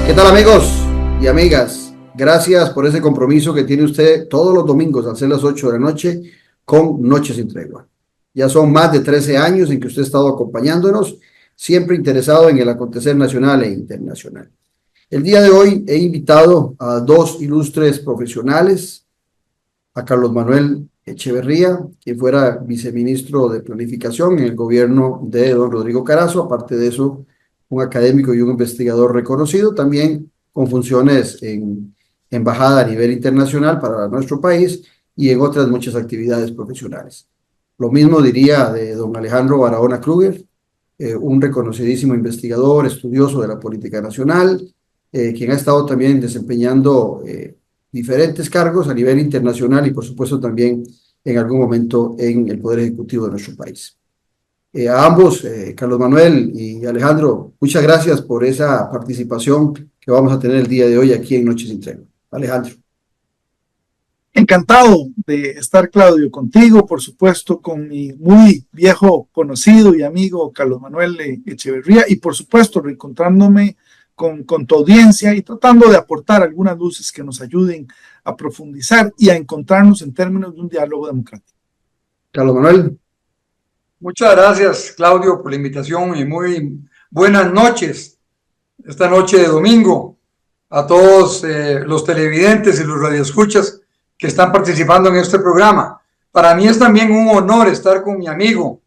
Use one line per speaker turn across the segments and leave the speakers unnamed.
¿Qué tal, amigos y amigas? Gracias por ese compromiso que tiene usted todos los domingos al ser las 8 de la noche con Noches sin Tregua. Ya son más de 13 años en que usted ha estado acompañándonos, siempre interesado en el acontecer nacional e internacional. El día de hoy he invitado a dos ilustres profesionales, a Carlos Manuel Echeverría, quien fuera viceministro de Planificación en el gobierno de don Rodrigo Carazo, aparte de eso, un académico y un investigador reconocido, también con funciones en embajada a nivel internacional para nuestro país y en otras muchas actividades profesionales. Lo mismo diría de don Alejandro Barahona Kruger, un reconocidísimo investigador, estudioso de la política nacional, quien ha estado también desempeñando diferentes cargos a nivel internacional y por supuesto también en algún momento en el Poder Ejecutivo de nuestro país. A ambos, Carlos Manuel y Alejandro, muchas gracias por esa participación que vamos a tener el día de hoy aquí en Noches sin Tregua. Alejandro.
Encantado de estar, Claudio, contigo, por supuesto, con mi muy viejo conocido y amigo Carlos Manuel Echeverría y por supuesto reencontrándome con tu audiencia y tratando de aportar algunas luces que nos ayuden a profundizar y a encontrarnos en términos de un diálogo democrático.
Carlos Manuel.
Muchas gracias, Claudio, por la invitación y muy buenas noches, esta noche de domingo, a todos los televidentes y los radioescuchas que están participando en este programa. Para mí es también un honor estar con mi amigo,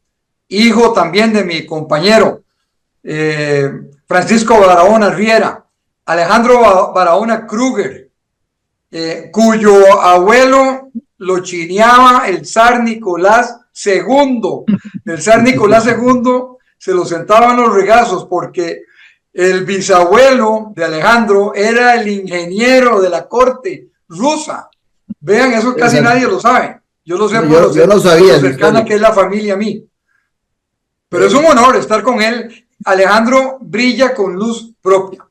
hijo también de mi compañero, Francisco Barahona Riera, Alejandro Barahona Kruger, cuyo abuelo lo chineaba el zar Nicolás II. El zar Nicolás II se lo sentaba en los regazos porque el bisabuelo de Alejandro era el ingeniero de la corte rusa. Vean, eso casi nadie lo sabe. Yo lo sé por lo cercana que es la familia a mí. Pero es un honor estar con él. Alejandro brilla con luz propia.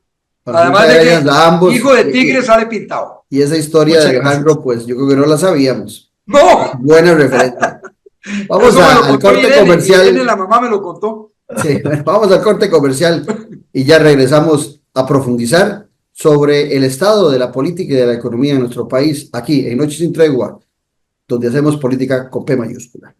Además de que ambos, hijo de tigre sale pintado.
Y esa historia de Alejandro, pues yo creo que no la sabíamos.
¡No!
Buena referencia. Vamos al corte comercial.
La mamá me lo contó.
Sí, vamos al corte comercial y ya regresamos a profundizar sobre el estado de la política y de la economía en nuestro país, aquí en Noches sin Tregua, donde hacemos política con P mayúscula.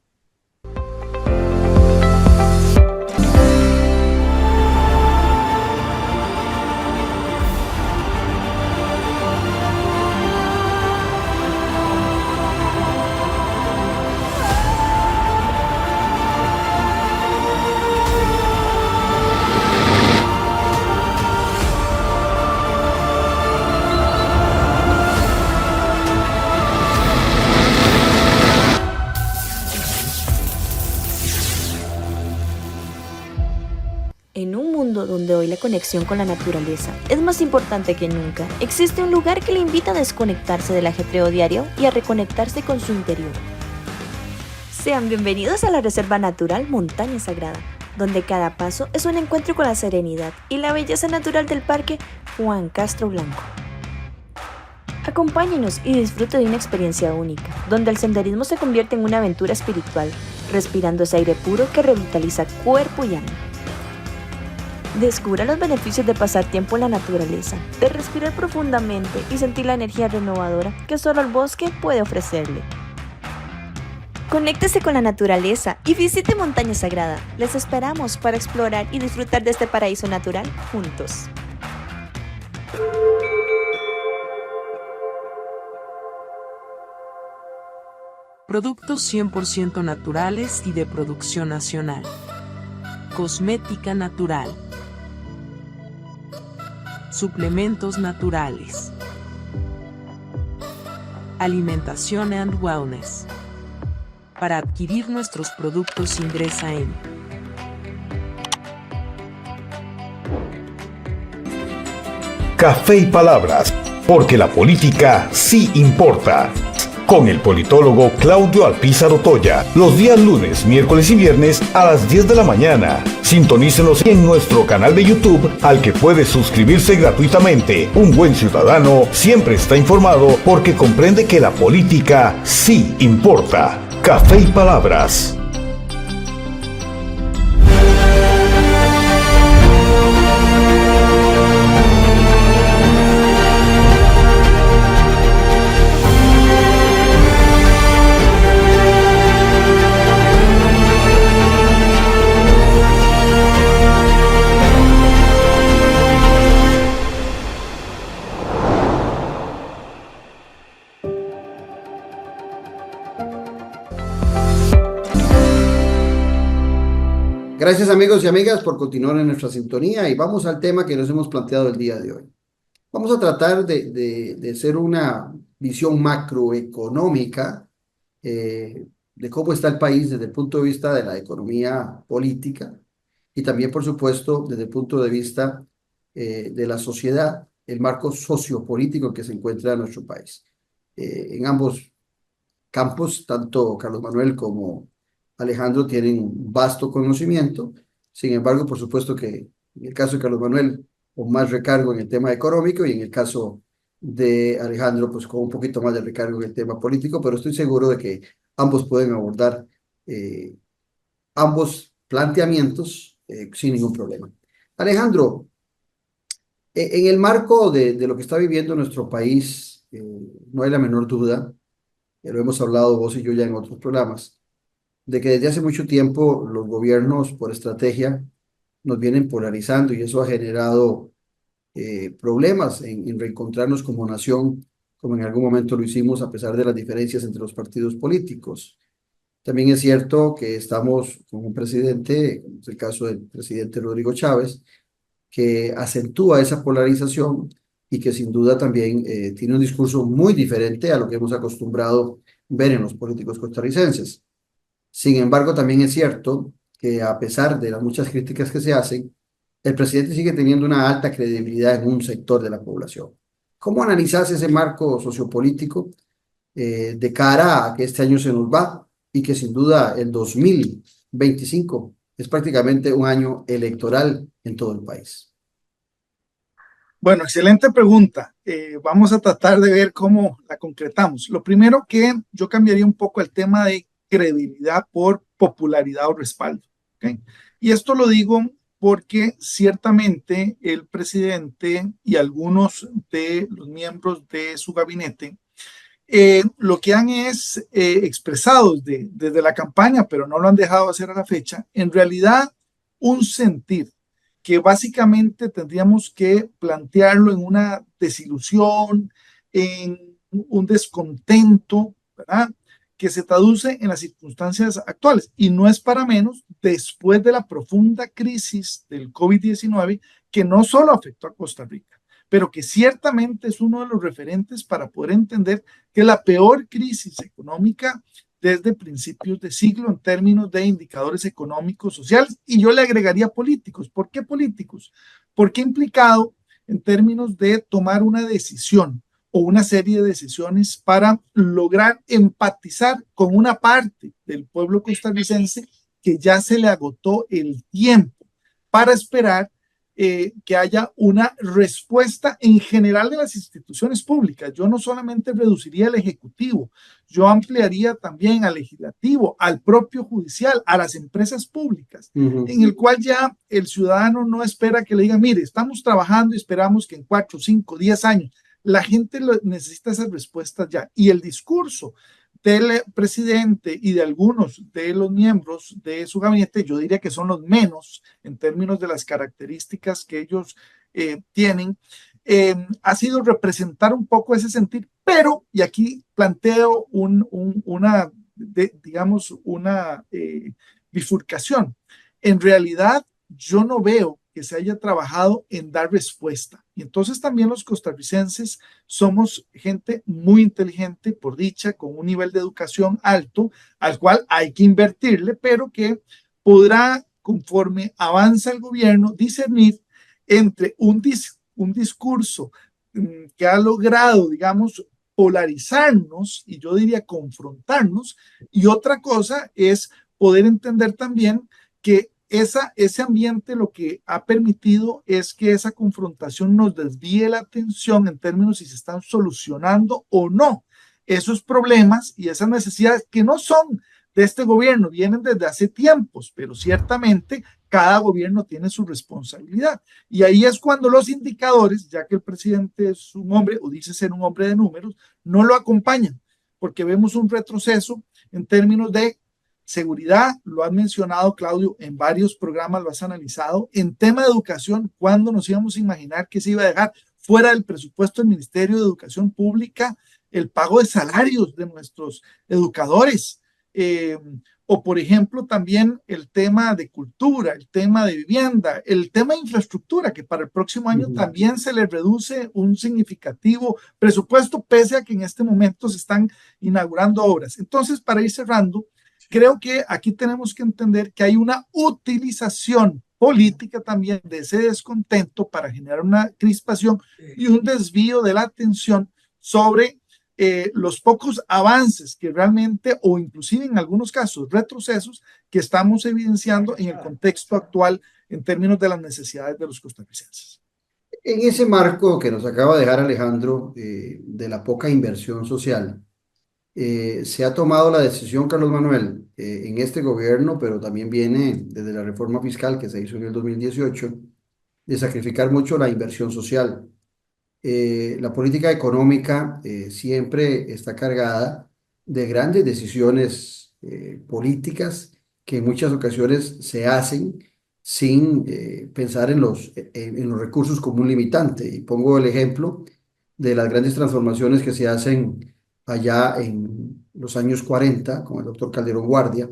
En un mundo donde hoy la conexión con la naturaleza es más importante que nunca, existe un lugar que le invita a desconectarse del ajetreo diario y a reconectarse con su interior. Sean bienvenidos a la Reserva Natural Montaña Sagrada, donde cada paso es un encuentro con la serenidad y la belleza natural del Parque Juan Castro Blanco. Acompáñenos y disfrute de una experiencia única, donde el senderismo se convierte en una aventura espiritual, respirando ese aire puro que revitaliza cuerpo y alma. Descubra los beneficios de pasar tiempo en la naturaleza, de respirar profundamente y sentir la energía renovadora que solo el bosque puede ofrecerle. Conéctese con la naturaleza y visite Montaña Sagrada. Les esperamos para explorar y disfrutar de este paraíso natural juntos.
Productos 100% naturales y de producción nacional. Cosmética natural. Suplementos naturales. Alimentación and wellness. Para adquirir nuestros productos ingresa en
Café y Palabras, porque la política sí importa. Con el politólogo Claudio Alpizar Otoya, los días lunes, miércoles y viernes a las 10 de la mañana. Sintonícenos en nuestro canal de YouTube, al que puede suscribirse gratuitamente. Un buen ciudadano siempre está informado porque comprende que la política sí importa. Café y Palabras.
Gracias amigos y amigas por continuar en nuestra sintonía y vamos al tema que nos hemos planteado el día de hoy. Vamos a tratar de hacer una visión macroeconómica de cómo está el país desde el punto de vista de la economía política y también, por supuesto, desde el punto de vista de la sociedad, el marco sociopolítico que se encuentra en nuestro país. En ambos campos, tanto Carlos Manuel como Alejandro tienen un vasto conocimiento. Sin embargo, por supuesto que en el caso de Carlos Manuel, con más recargo en el tema económico y en el caso de Alejandro, pues con un poquito más de recargo en el tema político, pero estoy seguro de que ambos pueden abordar ambos planteamientos sin ningún problema. Alejandro, en el marco de lo que está viviendo nuestro país, no hay la menor duda, lo hemos hablado vos y yo ya en otros programas, de que desde hace mucho tiempo los gobiernos por estrategia nos vienen polarizando y eso ha generado problemas en reencontrarnos como nación, como en algún momento lo hicimos a pesar de las diferencias entre los partidos políticos. También es cierto que estamos con un presidente, como es el caso del presidente Rodrigo Chávez, que acentúa esa polarización y que sin duda también tiene un discurso muy diferente a lo que hemos acostumbrado ver en los políticos costarricenses. Sin embargo, también es cierto que a pesar de las muchas críticas que se hacen, el presidente sigue teniendo una alta credibilidad en un sector de la población. ¿Cómo analizas ese marco sociopolítico de cara a que este año se nos va y que sin duda el 2025 es prácticamente un año electoral en todo el país?
Bueno, excelente pregunta. Vamos a tratar de ver cómo la concretamos. Lo primero que yo cambiaría un poco el tema de credibilidad por popularidad o respaldo. ¿Okay? Y esto lo digo porque ciertamente el presidente y algunos de los miembros de su gabinete lo que han es expresado desde la campaña, pero no lo han dejado hacer a la fecha, en realidad un sentir que básicamente tendríamos que plantearlo en una desilusión, en un descontento, ¿verdad?, que se traduce en las circunstancias actuales. Y no es para menos después de la profunda crisis del COVID-19, que no solo afectó a Costa Rica, pero que ciertamente es uno de los referentes para poder entender que la peor crisis económica desde principios de siglo en términos de indicadores económicos, sociales, y yo le agregaría políticos. ¿Por qué políticos? Porque implicado en términos de tomar una decisión o una serie de decisiones para lograr empatizar con una parte del pueblo costarricense que ya se le agotó el tiempo para esperar que haya una respuesta en general de las instituciones públicas. Yo no solamente reduciría el Ejecutivo, yo ampliaría también al Legislativo, al propio Judicial, a las empresas públicas, en el cual ya el ciudadano no espera que le digan, mire, estamos trabajando y esperamos que en 4, 5, 10 años. La gente necesita esas respuestas ya. Y el discurso del presidente y de algunos de los miembros de su gabinete, yo diría que son los menos en términos de las características que ellos tienen, ha sido representar un poco ese sentir, pero, y aquí planteo una bifurcación. En realidad, yo no veo que se haya trabajado en dar respuesta. Y entonces también los costarricenses somos gente muy inteligente, por dicha, con un nivel de educación alto, al cual hay que invertirle, pero que podrá, conforme avanza el gobierno, discernir entre un discurso que ha logrado, digamos, polarizarnos, y yo diría confrontarnos, y otra cosa es poder entender también que ese ambiente lo que ha permitido es que esa confrontación nos desvíe la atención en términos si se están solucionando o no esos problemas y esas necesidades que no son de este gobierno, vienen desde hace tiempos, pero ciertamente cada gobierno tiene su responsabilidad. Y ahí es cuando los indicadores, ya que el presidente es un hombre o dice ser un hombre de números, no lo acompañan, porque vemos un retroceso en términos de seguridad, lo has mencionado, Claudio, en varios programas lo has analizado. En tema de educación, ¿cuándo nos íbamos a imaginar que se iba a dejar fuera del presupuesto del Ministerio de Educación Pública el pago de salarios de nuestros educadores? o por ejemplo también el tema de cultura, el tema de vivienda, el tema de infraestructura, que para el próximo año también se le reduce un significativo presupuesto, pese a que en este momento se están inaugurando obras. Entonces, para ir cerrando, creo que aquí tenemos que entender que hay una utilización política también de ese descontento para generar una crispación y un desvío de la atención sobre los pocos avances que realmente, o inclusive en algunos casos retrocesos, que estamos evidenciando en el contexto actual en términos de las necesidades de los costarricenses.
En ese marco que nos acaba de dejar Alejandro, de la poca inversión social, se ha tomado la decisión, Carlos Manuel, en este gobierno, pero también viene desde la reforma fiscal que se hizo en el 2018, de sacrificar mucho la inversión social. La política económica siempre está cargada de grandes decisiones políticas que en muchas ocasiones se hacen sin pensar en los recursos como un limitante. Y pongo el ejemplo de las grandes transformaciones que se hacen allá en los años 40 con el doctor Calderón Guardia,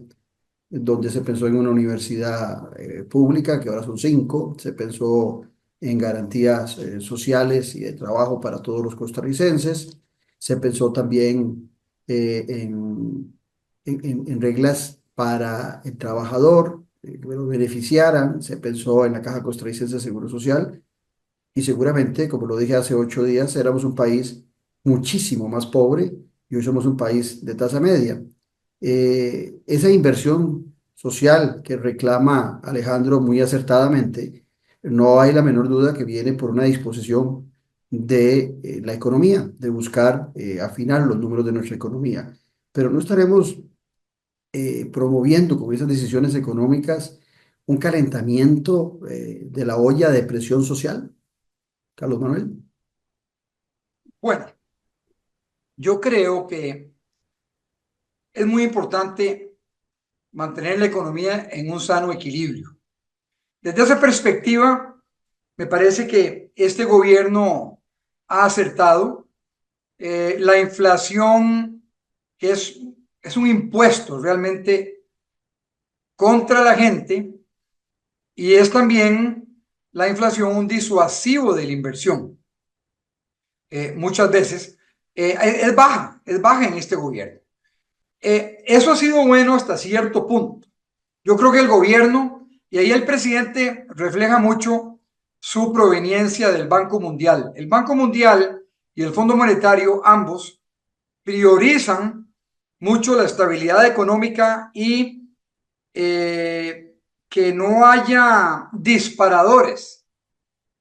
donde se pensó en una universidad pública, que ahora son 5, se pensó en garantías sociales y de trabajo para todos los costarricenses, se pensó también en reglas para el trabajador, que lo beneficiaran, se pensó en la Caja Costarricense de Seguro Social, y seguramente, como lo dije hace 8 días, éramos un país muchísimo más pobre y hoy somos un país de tasa media. Esa inversión social que reclama Alejandro muy acertadamente, no hay la menor duda que viene por una disposición de la economía, de buscar afinar los números de nuestra economía. Pero no estaremos promoviendo con esas decisiones económicas un calentamiento de la olla de presión social, Carlos Manuel.
Bueno, yo creo que es muy importante mantener la economía en un sano equilibrio. Desde esa perspectiva, me parece que este gobierno ha acertado. La inflación, que es un impuesto realmente contra la gente, y es también la inflación un disuasivo de la inversión. Muchas veces es baja en este gobierno. Eso ha sido bueno hasta cierto punto. Yo creo que el gobierno, y ahí el presidente refleja mucho su proveniencia del Banco Mundial. El Banco Mundial y el Fondo Monetario, ambos, priorizan mucho la estabilidad económica y que no haya disparadores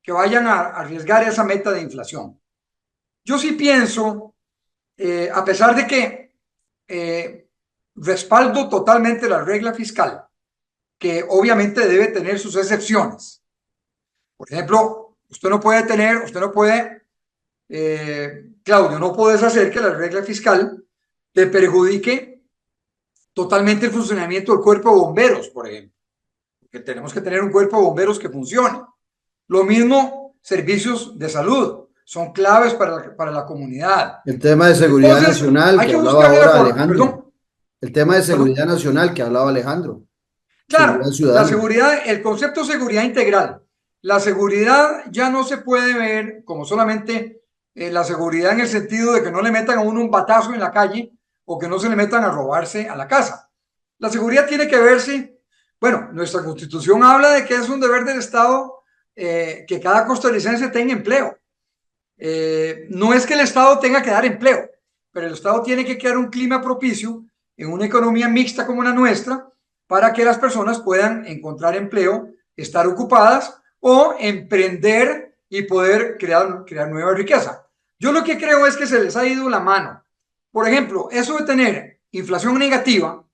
que vayan a arriesgar esa meta de inflación. Yo sí pienso, a pesar de que respaldo totalmente la regla fiscal, que obviamente debe tener sus excepciones. Por ejemplo, Claudio, no puedes hacer que la regla fiscal te perjudique totalmente el funcionamiento del cuerpo de bomberos, por ejemplo. Porque tenemos que tener un cuerpo de bomberos que funcione. Lo mismo, servicios de salud son claves para la comunidad.
El tema de seguridad nacional que hablaba ahora Alejandro.
Perdón.
El tema de seguridad nacional que hablaba Alejandro.
Claro, la seguridad, el concepto de seguridad integral. La seguridad ya no se puede ver como solamente la seguridad en el sentido de que no le metan a uno un batazo en la calle o que no se le metan a robarse a la casa. La seguridad tiene que verse, bueno, nuestra Constitución habla de que es un deber del Estado que cada costarricense tenga empleo. No es que el Estado tenga que dar empleo, pero el Estado tiene que crear un clima propicio en una economía mixta como la nuestra para que las personas puedan encontrar empleo, estar ocupadas o emprender y poder crear nueva riqueza. Yo lo que creo es que se les ha ido la mano. Por ejemplo, eso de tener inflación negativa,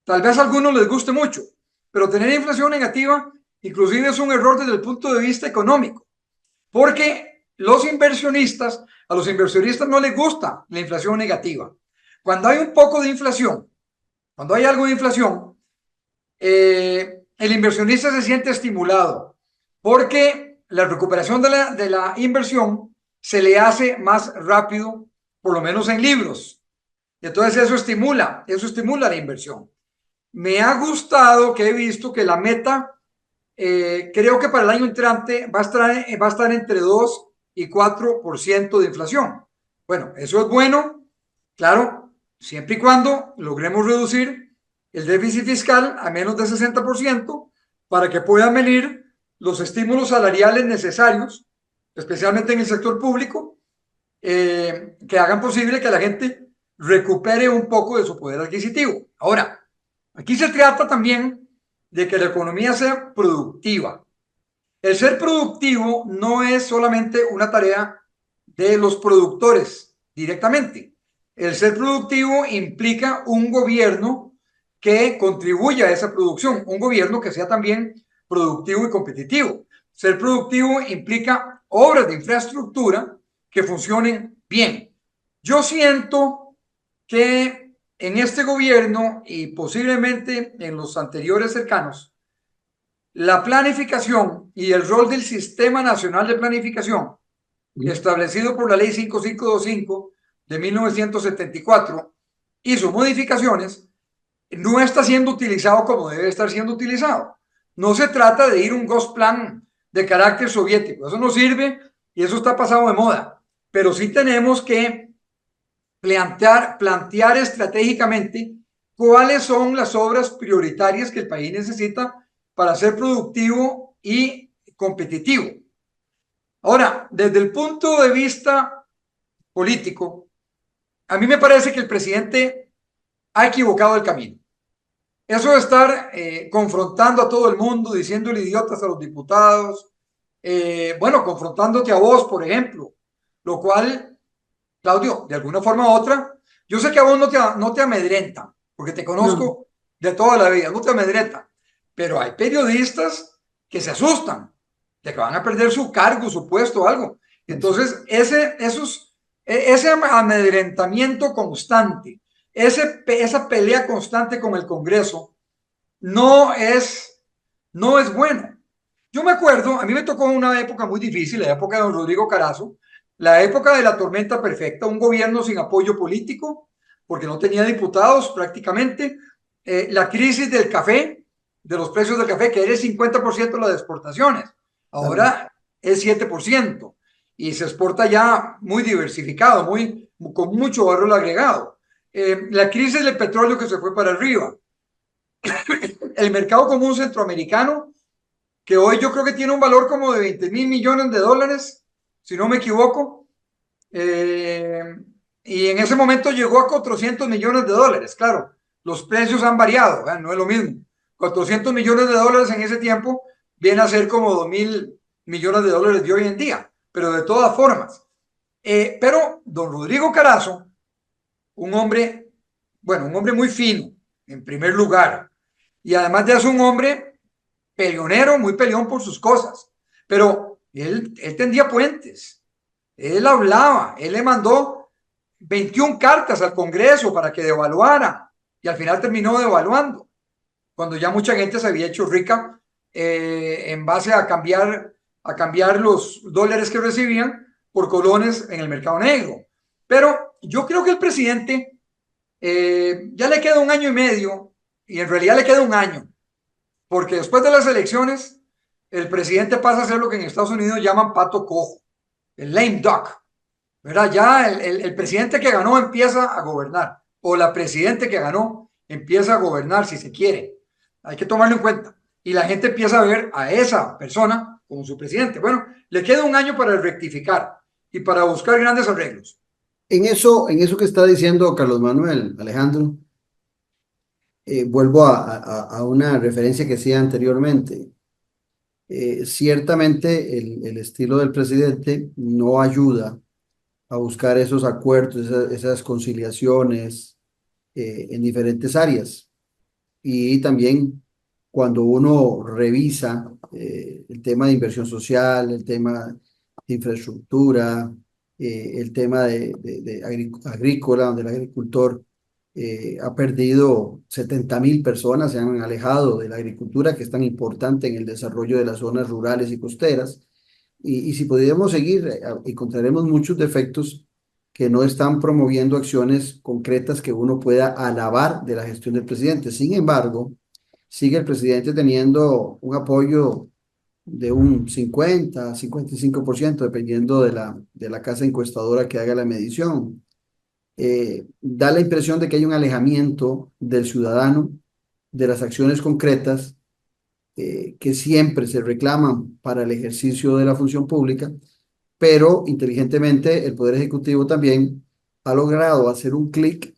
tal vez a algunos les guste mucho, pero tener inflación negativa inclusive es un error desde el punto de vista económico, porque a los inversionistas no les gusta la inflación negativa. Cuando hay un poco de inflación, cuando hay algo de inflación, el inversionista se siente estimulado porque la recuperación de la inversión se le hace más rápido, por lo menos en libros. Y entonces eso estimula la inversión. me ha gustado que he visto que la meta, creo que para el año entrante va a estar entre 2 y 4% de inflación. Bueno, eso es bueno, claro, siempre y cuando logremos reducir el déficit fiscal a menos de 60% para que puedan venir los estímulos salariales necesarios, especialmente en el sector público, que hagan posible que la gente recupere un poco de su poder adquisitivo. Ahora, aquí se trata también de que la economía sea productiva. El ser productivo no es solamente una tarea de los productores directamente. El ser productivo implica un gobierno que contribuya a esa producción, un gobierno que sea también productivo y competitivo. Ser productivo implica obras de infraestructura que funcionen bien. Yo siento que en este gobierno y posiblemente en los anteriores cercanos, la planificación y el rol del Sistema Nacional de Planificación, establecido por la Ley 5525 de 1974 y sus modificaciones, no está siendo utilizado como debe estar siendo utilizado. No se trata de ir un Gosplan de carácter soviético, eso no sirve y eso está pasado de moda, pero sí tenemos que plantear estratégicamente cuáles son las obras prioritarias que el país necesita para ser productivo y competitivo. Ahora, desde el punto de vista político, a mí me parece que el presidente ha equivocado el camino. Eso de estar confrontando a todo el mundo, diciéndole idiotas a los diputados, bueno, confrontándote a vos, por ejemplo, lo cual, Claudio, de alguna forma u otra, yo sé que a vos no te amedrenta, porque te conozco de toda la vida, no te amedrenta, pero hay periodistas que se asustan de que van a perder su cargo, su puesto o algo. Entonces, ese amedrentamiento constante, esa pelea constante con el Congreso, no es bueno. Yo me acuerdo, a mí me tocó una época muy difícil, la época de don Rodrigo Carazo, la época de la tormenta perfecta, un gobierno sin apoyo político, porque no tenía diputados prácticamente, la crisis del café, de los precios del café, que era el 50% de las exportaciones, ahora es 7%, y se exporta ya muy diversificado, con mucho valor agregado. La crisis del petróleo que se fue para arriba, el mercado común centroamericano, que hoy yo creo que tiene un valor como de 20,000 millones de dólares, si no me equivoco, y en ese momento llegó a 400 millones de dólares. Claro, los precios han variado, no es lo mismo. 400 millones de dólares en ese tiempo viene a ser como 2,000 millones de dólares de hoy en día, pero de todas formas. Pero don Rodrigo Carazo, un hombre muy fino, en primer lugar, y además de eso un hombre peleonero, muy peleón por sus cosas, pero él tendía puentes, él hablaba, él le mandó 21 cartas al Congreso para que devaluara, y al final terminó devaluando, cuando ya mucha gente se había hecho rica en base a cambiar los dólares que recibían por colones en el mercado negro. Pero yo creo que el presidente ya le queda 1 año y medio, y en realidad le queda 1 año, porque después de las elecciones el presidente pasa a ser lo que en Estados Unidos llaman pato cojo, el lame duck, ¿verdad? Ya el presidente que ganó empieza a gobernar, o la presidente que ganó empieza a gobernar, si se quiere. Hay que tomarlo en cuenta. Y la gente empieza a ver a esa persona como su presidente. Bueno, le queda 1 año para rectificar y para buscar grandes arreglos.
En eso que está diciendo Carlos Manuel, Alejandro, vuelvo a una referencia que hacía anteriormente. Ciertamente el estilo del presidente no ayuda a buscar esos acuerdos, esas conciliaciones en diferentes áreas. Y también cuando uno revisa el tema de inversión social, el tema de infraestructura, el tema agrícola, donde el agricultor ha perdido 70,000 personas, se han alejado de la agricultura, que es tan importante en el desarrollo de las zonas rurales y costeras. Y si pudiéramos seguir, encontraremos muchos defectos que no están promoviendo acciones concretas que uno pueda alabar de la gestión del presidente. Sin embargo, sigue el presidente teniendo un apoyo de un 50-55%, dependiendo de la casa encuestadora que haga la medición. Da la impresión de que hay un alejamiento del ciudadano de las acciones concretas que siempre se reclaman para el ejercicio de la función pública, pero inteligentemente el Poder Ejecutivo también ha logrado hacer un clic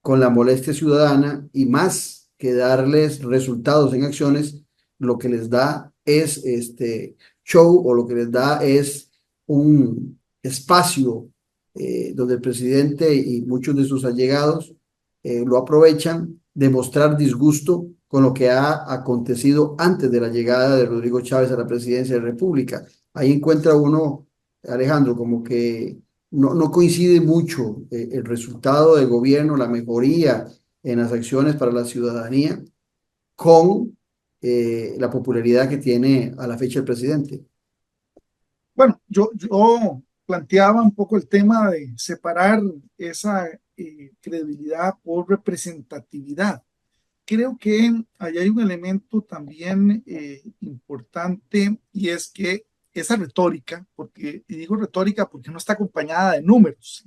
con la molestia ciudadana y más que darles resultados en acciones, lo que les da es show, o lo que les da es un espacio donde el presidente y muchos de sus allegados lo aprovechan de mostrar disgusto con lo que ha acontecido antes de la llegada de Rodrigo Chávez a la presidencia de la República. Ahí encuentra uno, Alejandro, como que no coincide mucho el resultado del gobierno, la mejoría en las acciones para la ciudadanía, con la popularidad que tiene a la fecha el presidente.
Bueno, yo planteaba un poco el tema de separar esa credibilidad por representatividad. Creo que ahí hay un elemento también importante, y es que esa retórica, y digo retórica porque no está acompañada de números.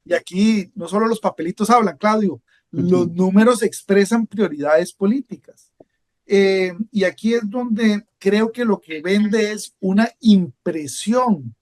Y aquí no solo los papelitos hablan, Claudio, los números expresan prioridades políticas. Y aquí es donde creo que lo que vende es una impresión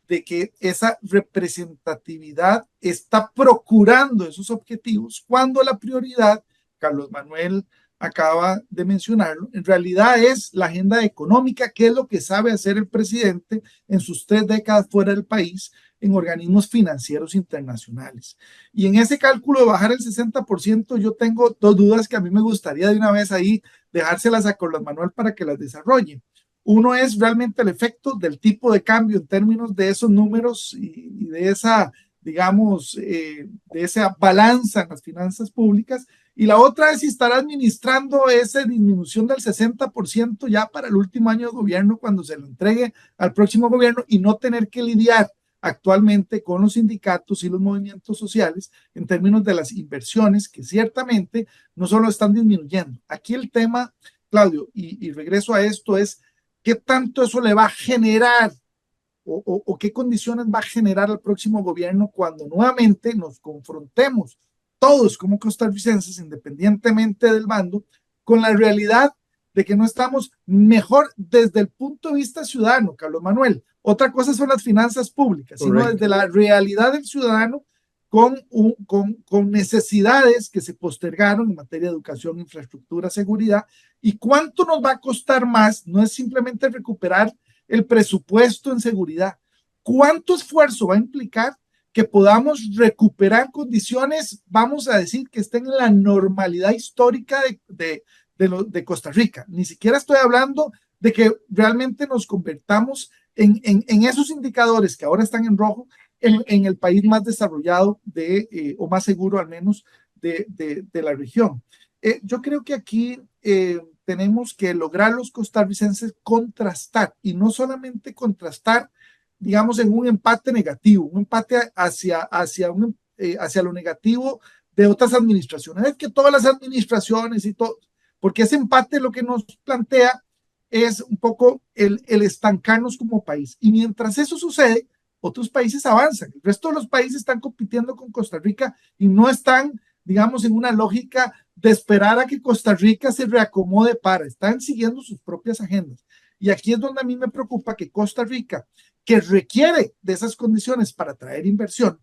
de que esa representatividad está procurando esos objetivos, cuando la prioridad, Carlos Manuel acaba de mencionarlo, en realidad es la agenda económica, que es lo que sabe hacer el presidente en sus 3 décadas fuera del país en organismos financieros internacionales. Y en ese cálculo de bajar el 60%, yo tengo 2 dudas que a mí me gustaría de una vez ahí dejárselas a Carlos Manuel para que las desarrolle. Uno es realmente el efecto del tipo de cambio en términos de esos números y de esa, digamos, de esa balanza en las finanzas públicas. Y la otra es si estará administrando esa disminución del 60% ya para el último año de gobierno, cuando se lo entregue al próximo gobierno, y no tener que lidiar actualmente con los sindicatos y los movimientos sociales en términos de las inversiones, que ciertamente no solo están disminuyendo. Aquí el tema, Claudio, y regreso a esto, es qué tanto eso le va a generar o qué condiciones va a generar al próximo gobierno cuando nuevamente nos confrontemos todos como costarricenses, independientemente del bando, con la realidad de que no estamos mejor desde el punto de vista ciudadano, Carlos Manuel. Otra cosa son las finanzas públicas, sino desde la realidad del ciudadano con necesidades que se postergaron en materia de educación, infraestructura, seguridad. ¿Y cuánto nos va a costar más? No es simplemente recuperar el presupuesto en seguridad. ¿Cuánto esfuerzo va a implicar que podamos recuperar condiciones, vamos a decir, que estén en la normalidad histórica de Costa Rica? Ni siquiera estoy hablando de que realmente nos convertamos en esos indicadores que ahora están en rojo, en el país más desarrollado o más seguro al menos de la región. Yo creo que aquí tenemos que lograr los costarricenses contrastar, y no solamente contrastar, digamos, en un empate negativo, un empate hacia lo negativo de otras administraciones. Es que todas las administraciones y todo, porque ese empate lo que nos plantea es un poco el estancarnos como país. Y mientras eso sucede, otros países avanzan. El resto de los países están compitiendo con Costa Rica y no están, digamos, en una lógica de esperar a que Costa Rica se reacomode están siguiendo sus propias agendas. Y aquí es donde a mí me preocupa que Costa Rica, que requiere de esas condiciones para atraer inversión,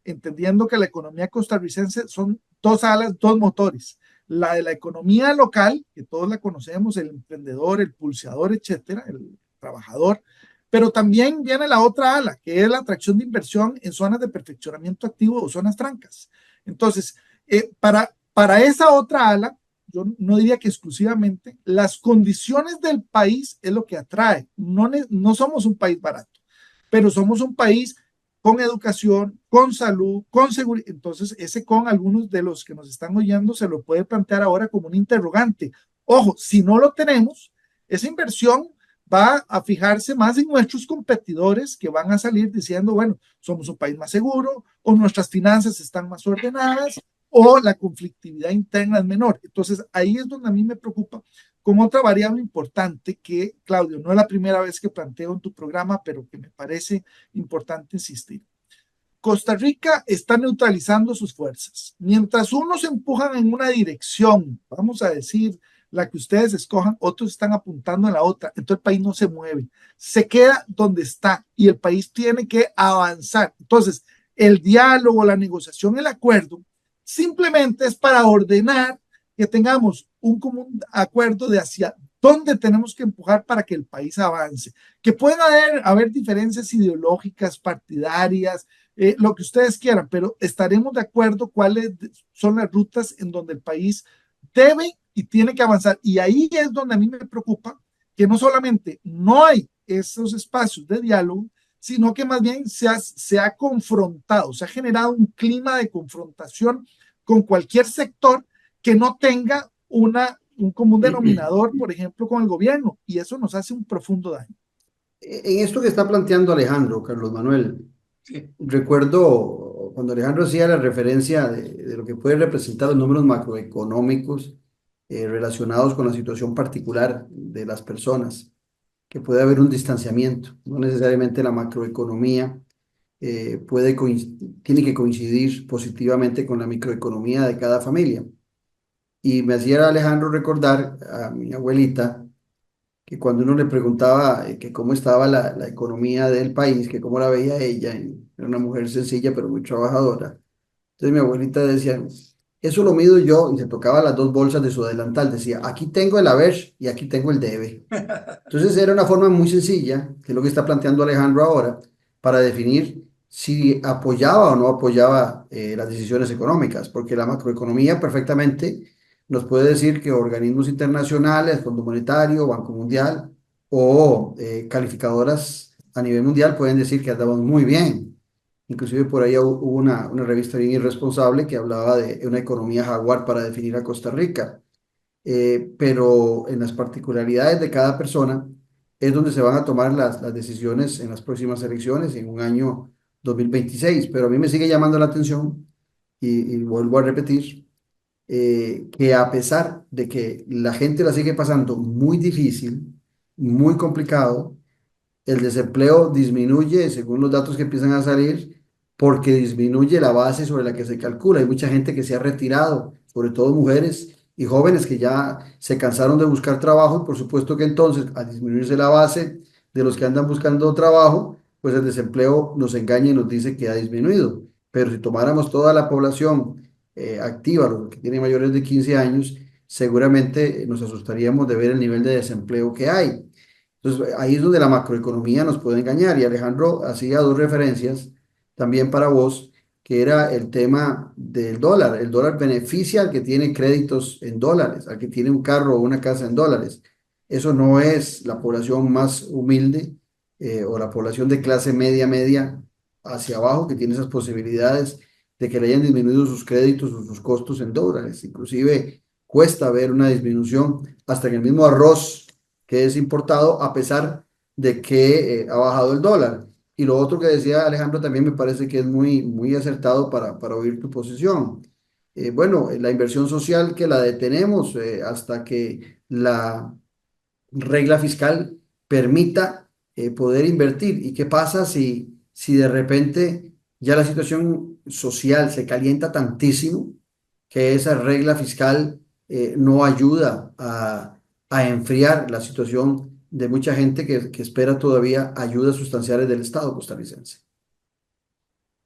entendiendo que la economía costarricense son 2 alas, 2 motores. La de la economía local, que todos la conocemos, el emprendedor, el pulseador, etcétera, el trabajador, pero también viene la otra ala, que es la atracción de inversión en zonas de perfeccionamiento activo o zonas francas. Entonces, para esa otra ala, yo no diría que exclusivamente, las condiciones del país es lo que atrae. No somos un país barato, pero somos un país con educación, con salud, con seguridad. Entonces, con algunos de los que nos están oyendo se lo puede plantear ahora como un interrogante. Ojo, si no lo tenemos, esa inversión va a fijarse más en nuestros competidores que van a salir diciendo, bueno, somos un país más seguro, o nuestras finanzas están más ordenadas, o la conflictividad interna es menor. Entonces, ahí es donde a mí me preocupa con otra variable importante que, Claudio, no es la primera vez que planteo en tu programa, pero que me parece importante insistir. Costa Rica está neutralizando sus fuerzas. Mientras unos empujan en una dirección, vamos a decir, la que ustedes escojan, otros están apuntando en la otra. Entonces el país no se mueve, se queda donde está y el país tiene que avanzar. Entonces, el diálogo, la negociación, el acuerdo, simplemente es para ordenar que tengamos un común acuerdo de hacia dónde tenemos que empujar para que el país avance. Que pueden haber diferencias ideológicas, partidarias, lo que ustedes quieran, pero estaremos de acuerdo cuáles son las rutas en donde el país debe y tiene que avanzar. Y ahí es donde a mí me preocupa que no solamente no hay esos espacios de diálogo, sino que más bien se ha confrontado, se ha generado un clima de confrontación con cualquier sector que no tenga un común denominador, por ejemplo, con el gobierno, y eso nos hace un profundo daño.
En esto que está planteando Alejandro, Carlos Manuel, sí, recuerdo cuando Alejandro hacía la referencia de lo que puede representar los números macroeconómicos relacionados con la situación particular de las personas, que puede haber un distanciamiento, no necesariamente la macroeconomía tiene que coincidir positivamente con la microeconomía de cada familia. Y me hacía Alejandro recordar a mi abuelita, que cuando uno le preguntaba que cómo estaba la economía del país, que cómo la veía ella, era una mujer sencilla pero muy trabajadora. Entonces mi abuelita decía, eso lo mido yo, y se tocaba las dos bolsas de su delantal, decía, aquí tengo el haber y aquí tengo el debe. Entonces era una forma muy sencilla, que es lo que está planteando Alejandro ahora, para definir si apoyaba o no apoyaba las decisiones económicas, porque la macroeconomía perfectamente nos puede decir que organismos internacionales, Fondo Monetario, Banco Mundial o calificadoras a nivel mundial pueden decir que andamos muy bien. Inclusive por ahí hubo una revista bien irresponsable que hablaba de una economía jaguar para definir a Costa Rica. Pero en las particularidades de cada persona es donde se van a tomar las decisiones en las próximas elecciones en un año 2026. Pero a mí me sigue llamando la atención y vuelvo a repetir que a pesar de que la gente la sigue pasando muy difícil, muy complicado, el desempleo disminuye según los datos que empiezan a salir porque disminuye la base sobre la que se calcula. Hay mucha gente que se ha retirado, sobre todo mujeres y jóvenes que ya se cansaron de buscar trabajo y por supuesto que entonces al disminuirse la base de los que andan buscando trabajo, pues el desempleo nos engaña y nos dice que ha disminuido. Pero si tomáramos toda la población activa, los que tienen mayores de 15 años, seguramente nos asustaríamos de ver el nivel de desempleo que hay. Entonces, ahí es donde la macroeconomía nos puede engañar. Y Alejandro hacía dos referencias también para vos, que era el tema del dólar. El dólar beneficia al que tiene créditos en dólares, al que tiene un carro o una casa en dólares. Eso no es la población más humilde o la población de clase media hacia abajo que tiene esas posibilidades de que le hayan disminuido sus créditos o sus costos en dólares. Inclusive cuesta ver una disminución hasta en el mismo arroz que es importado a pesar de que ha bajado el dólar. Y lo otro que decía Alejandro también me parece que es muy acertado para oír tu posición. Bueno, la inversión social que la detenemos hasta que la regla fiscal permita poder invertir. ¿Y qué pasa si de repente ya la situación social se calienta tantísimo que esa regla fiscal no ayuda a enfriar la situación de mucha gente que espera todavía ayudas sustanciales del Estado costarricense?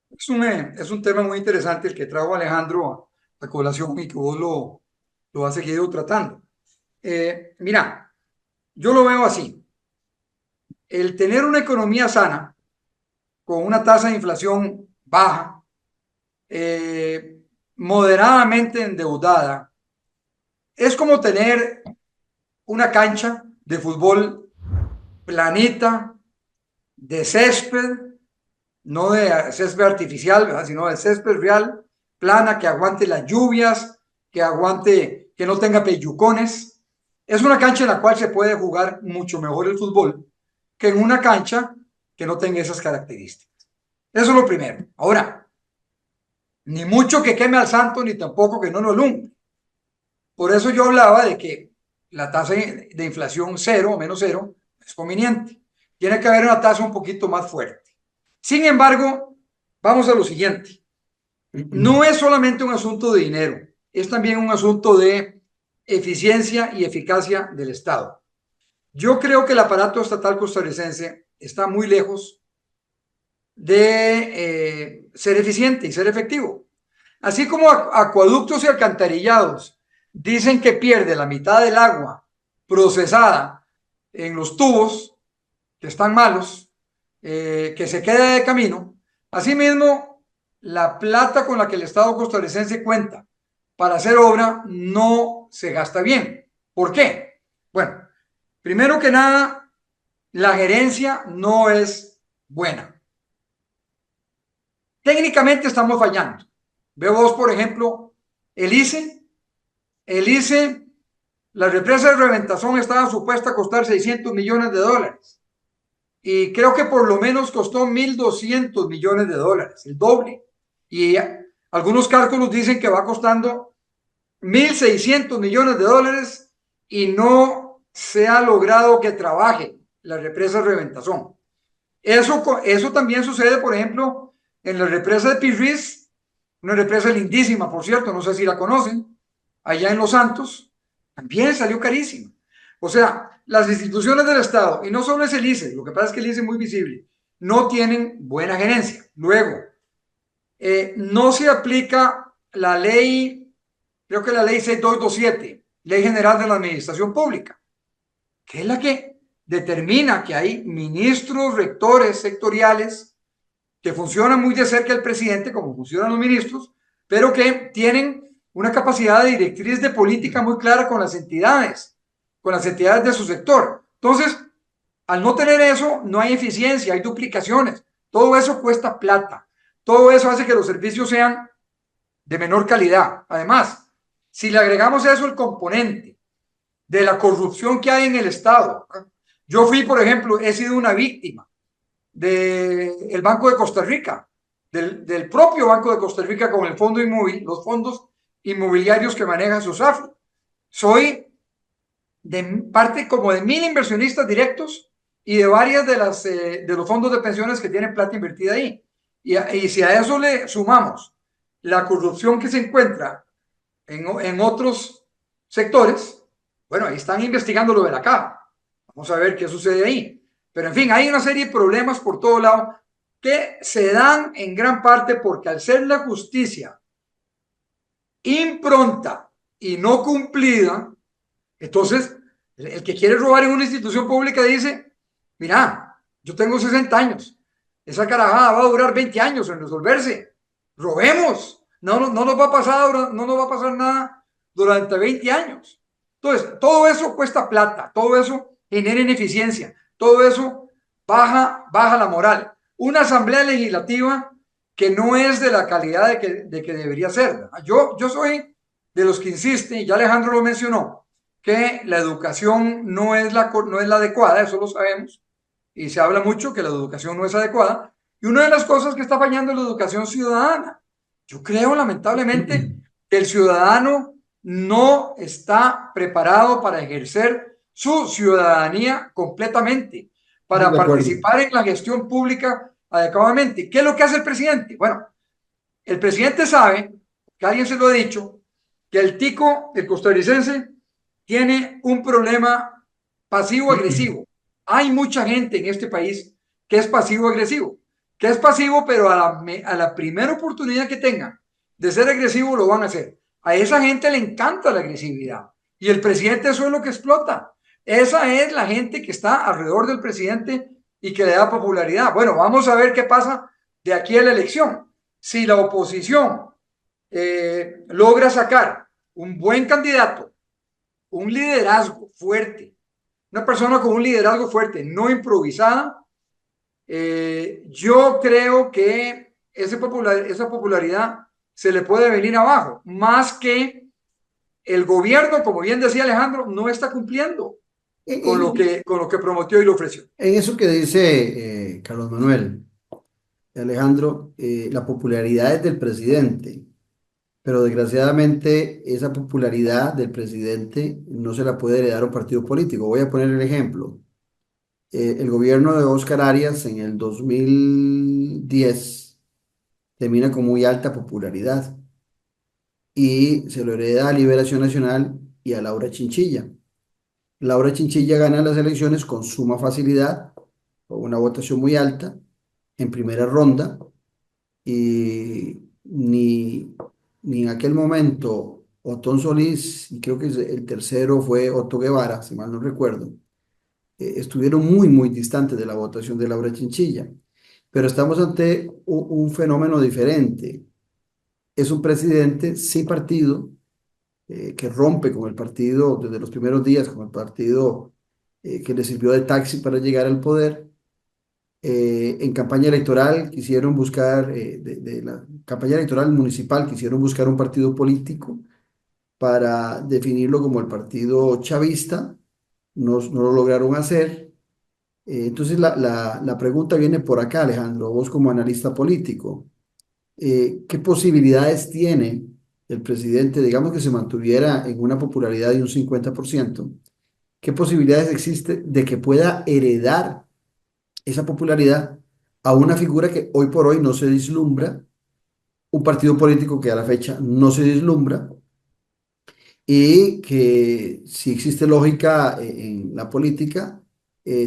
Es un tema muy interesante el que trajo Alejandro a colación y que vos lo has seguido tratando. Mira, yo lo veo así. El tener una economía sana, con una tasa de inflación baja, moderadamente endeudada, es como tener una cancha de fútbol planita, de césped, no de césped artificial, ¿verdad?, sino de césped real, plana, que aguante las lluvias, que aguante, que no tenga peyucones, Es una cancha en la cual se puede jugar mucho mejor el fútbol que en una cancha que no tenga esas características. Eso es lo primero. Ahora, ni mucho que queme al santo, ni tampoco que no lo alumbre. Por eso yo hablaba de que la tasa de inflación cero o menos cero es conveniente. Tiene que haber una tasa un poquito más fuerte. Sin embargo, vamos a lo siguiente. No es solamente un asunto de dinero, es también un asunto de eficiencia y eficacia del Estado. Yo creo que el aparato estatal costarricense está muy lejos de ser eficiente y ser efectivo. Así como acueductos y alcantarillados dicen que pierde la mitad del agua procesada en los tubos, que están malos, que se queda de camino, asimismo, la plata con la que el Estado costarricense cuenta para hacer obra no se gasta bien. ¿Por qué? Bueno, primero que nada, la gerencia no es buena. Técnicamente estamos fallando. Veo vos, por ejemplo, el ICE, la represa de Reventazón estaba supuesta a costar 600 millones de dólares. Y creo que por lo menos costó 1.200 millones de dólares, el doble. Y algunos cálculos dicen que va costando 1.600 millones de dólares y no se ha logrado que trabaje la represa Reventazón. Eso también sucede, por ejemplo, en la represa de Pirriz, una represa lindísima, por cierto, no sé si la conocen, allá en Los Santos, también salió carísima. O sea, las instituciones del Estado, y no solo es el ICE, lo que pasa es que el ICE es muy visible, no tienen buena gerencia. Luego, no se aplica la ley, creo que la ley 6227, Ley General de la Administración Pública, que es la que determina que hay ministros, rectores sectoriales que funcionan muy de cerca del presidente, como funcionan los ministros, pero que tienen una capacidad de directriz de política muy clara con las entidades de su sector. Entonces, al no tener eso, no hay eficiencia, hay duplicaciones. Todo eso cuesta plata. Todo eso hace que los servicios sean de menor calidad. Además, si le agregamos a eso el componente de la corrupción que hay en el Estado. Yo fui, por ejemplo, he sido una víctima del Banco de Costa Rica, del propio Banco de Costa Rica con el fondo inmóvil, los fondos inmobiliarios que maneja SUSAFI. Soy de parte como de 1.000 inversionistas directos y de varias de los fondos de pensiones que tienen plata invertida ahí. Y si a eso le sumamos la corrupción que se encuentra en otros sectores, bueno, ahí están investigando lo de la caja. Vamos a ver qué sucede ahí. Pero en fin, hay una serie de problemas por todo lado que se dan en gran parte porque al ser la justicia impronta y no cumplida, entonces el que quiere robar en una institución pública dice, mira, yo tengo 60 años, esa carajada va a durar 20 años en resolverse, robemos, no nos va a pasar nada durante 20 años. Entonces, todo eso cuesta plata, todo eso genera ineficiencia, todo eso baja la moral. Una asamblea legislativa que no es de la calidad de que debería ser. Yo soy de los que insisten, y ya Alejandro lo mencionó, que la educación no es la adecuada, eso lo sabemos, y se habla mucho que la educación no es adecuada, y una de las cosas que está fallando es la educación ciudadana. Yo creo, lamentablemente, que el ciudadano no está preparado para ejercer su ciudadanía completamente, para participar en la gestión pública adecuadamente. ¿Qué es lo que hace el presidente? Bueno, el presidente sabe, que alguien se lo ha dicho, que el tico, el costarricense, tiene un problema pasivo-agresivo. Hay mucha gente en este país que es pasivo-agresivo, pero a la primera oportunidad que tengan de ser agresivo lo van a hacer. A esa gente le encanta la agresividad y el presidente eso es lo que explota. Esa es la gente que está alrededor del presidente y que le da popularidad. Bueno, vamos a ver qué pasa de aquí a la elección. Si la oposición logra sacar un buen candidato, un liderazgo fuerte, una persona con un liderazgo fuerte, no improvisada, yo creo que esa popularidad se le puede venir abajo, más que el gobierno, como bien decía Alejandro, no está cumpliendo con lo que prometió y le ofreció.
En eso que dice Carlos Manuel, Alejandro, la popularidad es del presidente, pero desgraciadamente esa popularidad del presidente no se la puede heredar a un partido político. Voy a poner el ejemplo. El gobierno de Óscar Arias en el 2010 termina con muy alta popularidad y se lo hereda a Liberación Nacional y a Laura Chinchilla. Laura Chinchilla gana las elecciones con suma facilidad, con una votación muy alta en primera ronda y ni en aquel momento Otón Solís, y creo que el tercero fue Otto Guevara, si mal no recuerdo, estuvieron muy, muy distantes de la votación de Laura Chinchilla. Pero estamos ante un fenómeno diferente. Es un presidente sin partido, que rompe con el partido desde los primeros días, con el partido que le sirvió de taxi para llegar al poder. En campaña electoral quisieron buscar, de la campaña electoral municipal, quisieron buscar un partido político para definirlo como el partido chavista, no lo lograron hacer. Entonces la pregunta viene por acá, Alejandro, vos como analista político, ¿qué posibilidades tiene el presidente, digamos que se mantuviera en una popularidad de un 50%? ¿Qué posibilidades existe de que pueda heredar esa popularidad a una figura que hoy por hoy no se vislumbra, un partido político que a la fecha no se vislumbra y que si existe lógica en la política,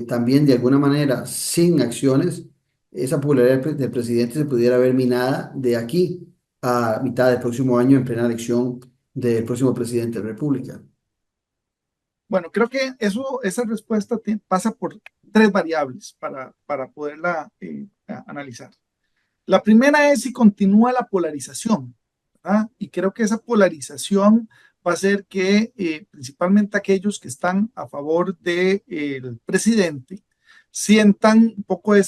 también de alguna manera sin acciones, esa popularidad del presidente se pudiera ver minada de aquí a mitad del próximo año en plena elección del próximo presidente de la República?
Bueno, creo que esa respuesta pasa por tres variables para poderla analizar. La primera es si continúa la polarización, ¿verdad? Y creo que esa polarización va a hacer que principalmente aquellos que están a favor del presidente sientan un poco en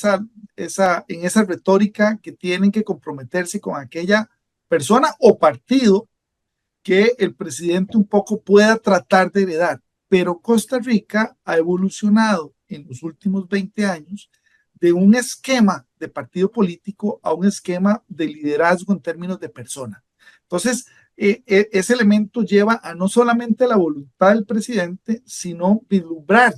esa retórica que tienen que comprometerse con aquella persona o partido que el presidente un poco pueda tratar de heredar. Pero Costa Rica ha evolucionado en los últimos 20 años de un esquema de partido político a un esquema de liderazgo en términos de persona. Entonces, ese elemento lleva a no solamente la voluntad del presidente, sino vislumbrar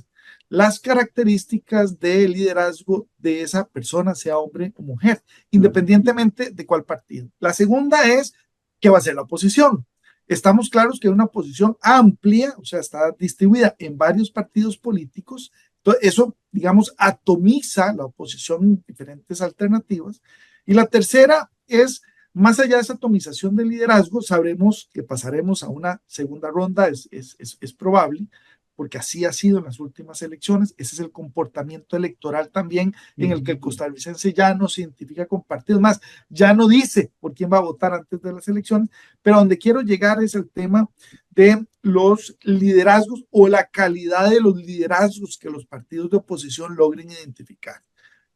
las características de liderazgo de esa persona, sea hombre o mujer, independientemente de cuál partido. La segunda es qué va a ser la oposición. Estamos claros que es una oposición amplia, o sea, está distribuida en varios partidos políticos. Entonces, eso, digamos, atomiza la oposición en diferentes alternativas. Y la tercera es, más allá de esa atomización del liderazgo, sabremos que pasaremos a una segunda ronda, es probable, porque así ha sido en las últimas elecciones. Ese es el comportamiento electoral también en el que el costarricense ya no se identifica con partidos más, ya no dice por quién va a votar antes de las elecciones, pero donde quiero llegar es el tema de los liderazgos o la calidad de los liderazgos que los partidos de oposición logren identificar.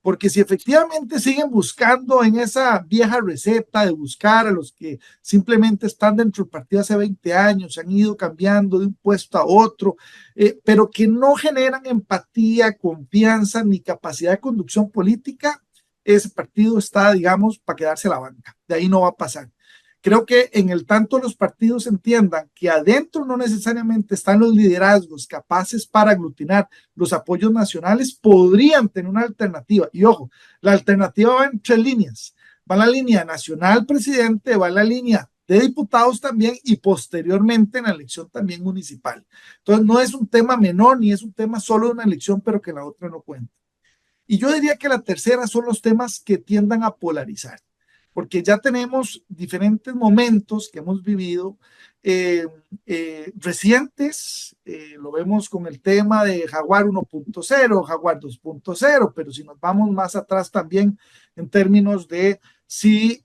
Porque si efectivamente siguen buscando en esa vieja receta de buscar a los que simplemente están dentro del partido hace 20 años, se han ido cambiando de un puesto a otro, pero que no generan empatía, confianza ni capacidad de conducción política, ese partido está, digamos, para quedarse a la banca. De ahí no va a pasar. Creo que en el tanto los partidos entiendan que adentro no necesariamente están los liderazgos capaces para aglutinar los apoyos nacionales, podrían tener una alternativa. Y ojo, la alternativa va en tres líneas. Va en la línea nacional presidente, va en la línea de diputados también y posteriormente en la elección también municipal. Entonces no es un tema menor ni es un tema solo de una elección, pero que la otra no cuenta. Y yo diría que la tercera son los temas que tiendan a polarizar, porque ya tenemos diferentes momentos que hemos vivido recientes, lo vemos con el tema de Jaguar 1.0, Jaguar 2.0, pero si nos vamos más atrás también en términos de si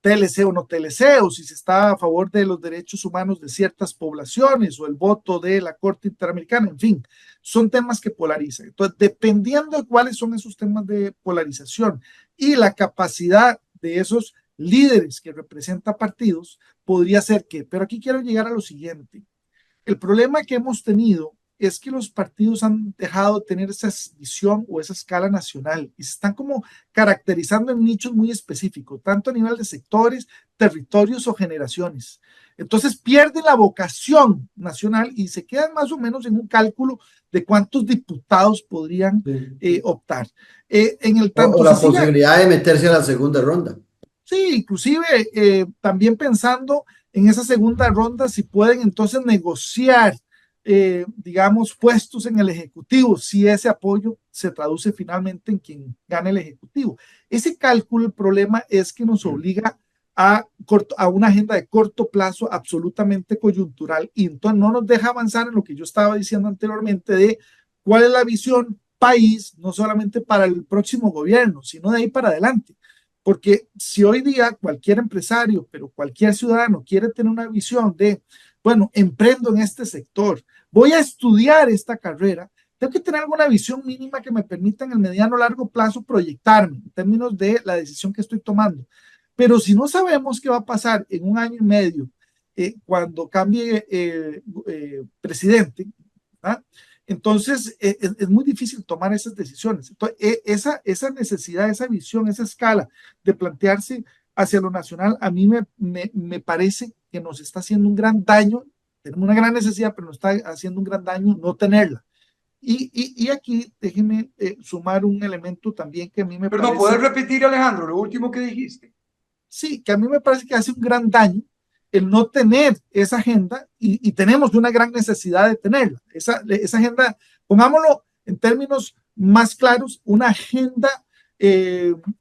TLC o no TLC, o si se está a favor de los derechos humanos de ciertas poblaciones, o el voto de la Corte Interamericana, en fin, son temas que polarizan. Entonces, dependiendo de cuáles son esos temas de polarización y la capacidad de esos líderes que representan partidos, podría ser que, pero aquí quiero llegar a lo siguiente. El problema que hemos tenido es que los partidos han dejado de tener esa visión o esa escala nacional y se están como caracterizando en nichos muy específicos, tanto a nivel de sectores, territorios o generaciones. Entonces pierden la vocación nacional y se quedan más o menos en un cálculo de cuántos diputados podrían optar. En el tanto
o la posibilidad de meterse a la segunda ronda.
Sí, inclusive también pensando en esa segunda ronda, si pueden entonces negociar, digamos, puestos en el Ejecutivo, si ese apoyo se traduce finalmente en quien gane el Ejecutivo. Ese cálculo, el problema es que nos obliga a una agenda de corto plazo absolutamente coyuntural y entonces no nos deja avanzar en lo que yo estaba diciendo anteriormente de cuál es la visión país, no solamente para el próximo gobierno, sino de ahí para adelante. Porque si hoy día cualquier empresario, pero cualquier ciudadano quiere tener una visión de, bueno, emprendo en este sector, voy a estudiar esta carrera, tengo que tener alguna visión mínima que me permita en el mediano o largo plazo proyectarme en términos de la decisión que estoy tomando. Pero si no sabemos qué va a pasar en un año y medio cuando cambie presidente, ¿verdad? Entonces es muy difícil tomar esas decisiones. Entonces, esa necesidad, esa visión, esa escala de plantearse hacia lo nacional, a mí me parece que nos está haciendo un gran daño. Tenemos una gran necesidad, pero nos está haciendo un gran daño no tenerla. Y aquí déjenme sumar un elemento también que a mí me
Perdón,
parece...
¿puedes repetir, Alejandro, lo último que dijiste?
Sí, que a mí me parece que hace un gran daño el no tener esa agenda y tenemos una gran necesidad de tenerla. Esa agenda, pongámoslo en términos más claros, una agenda,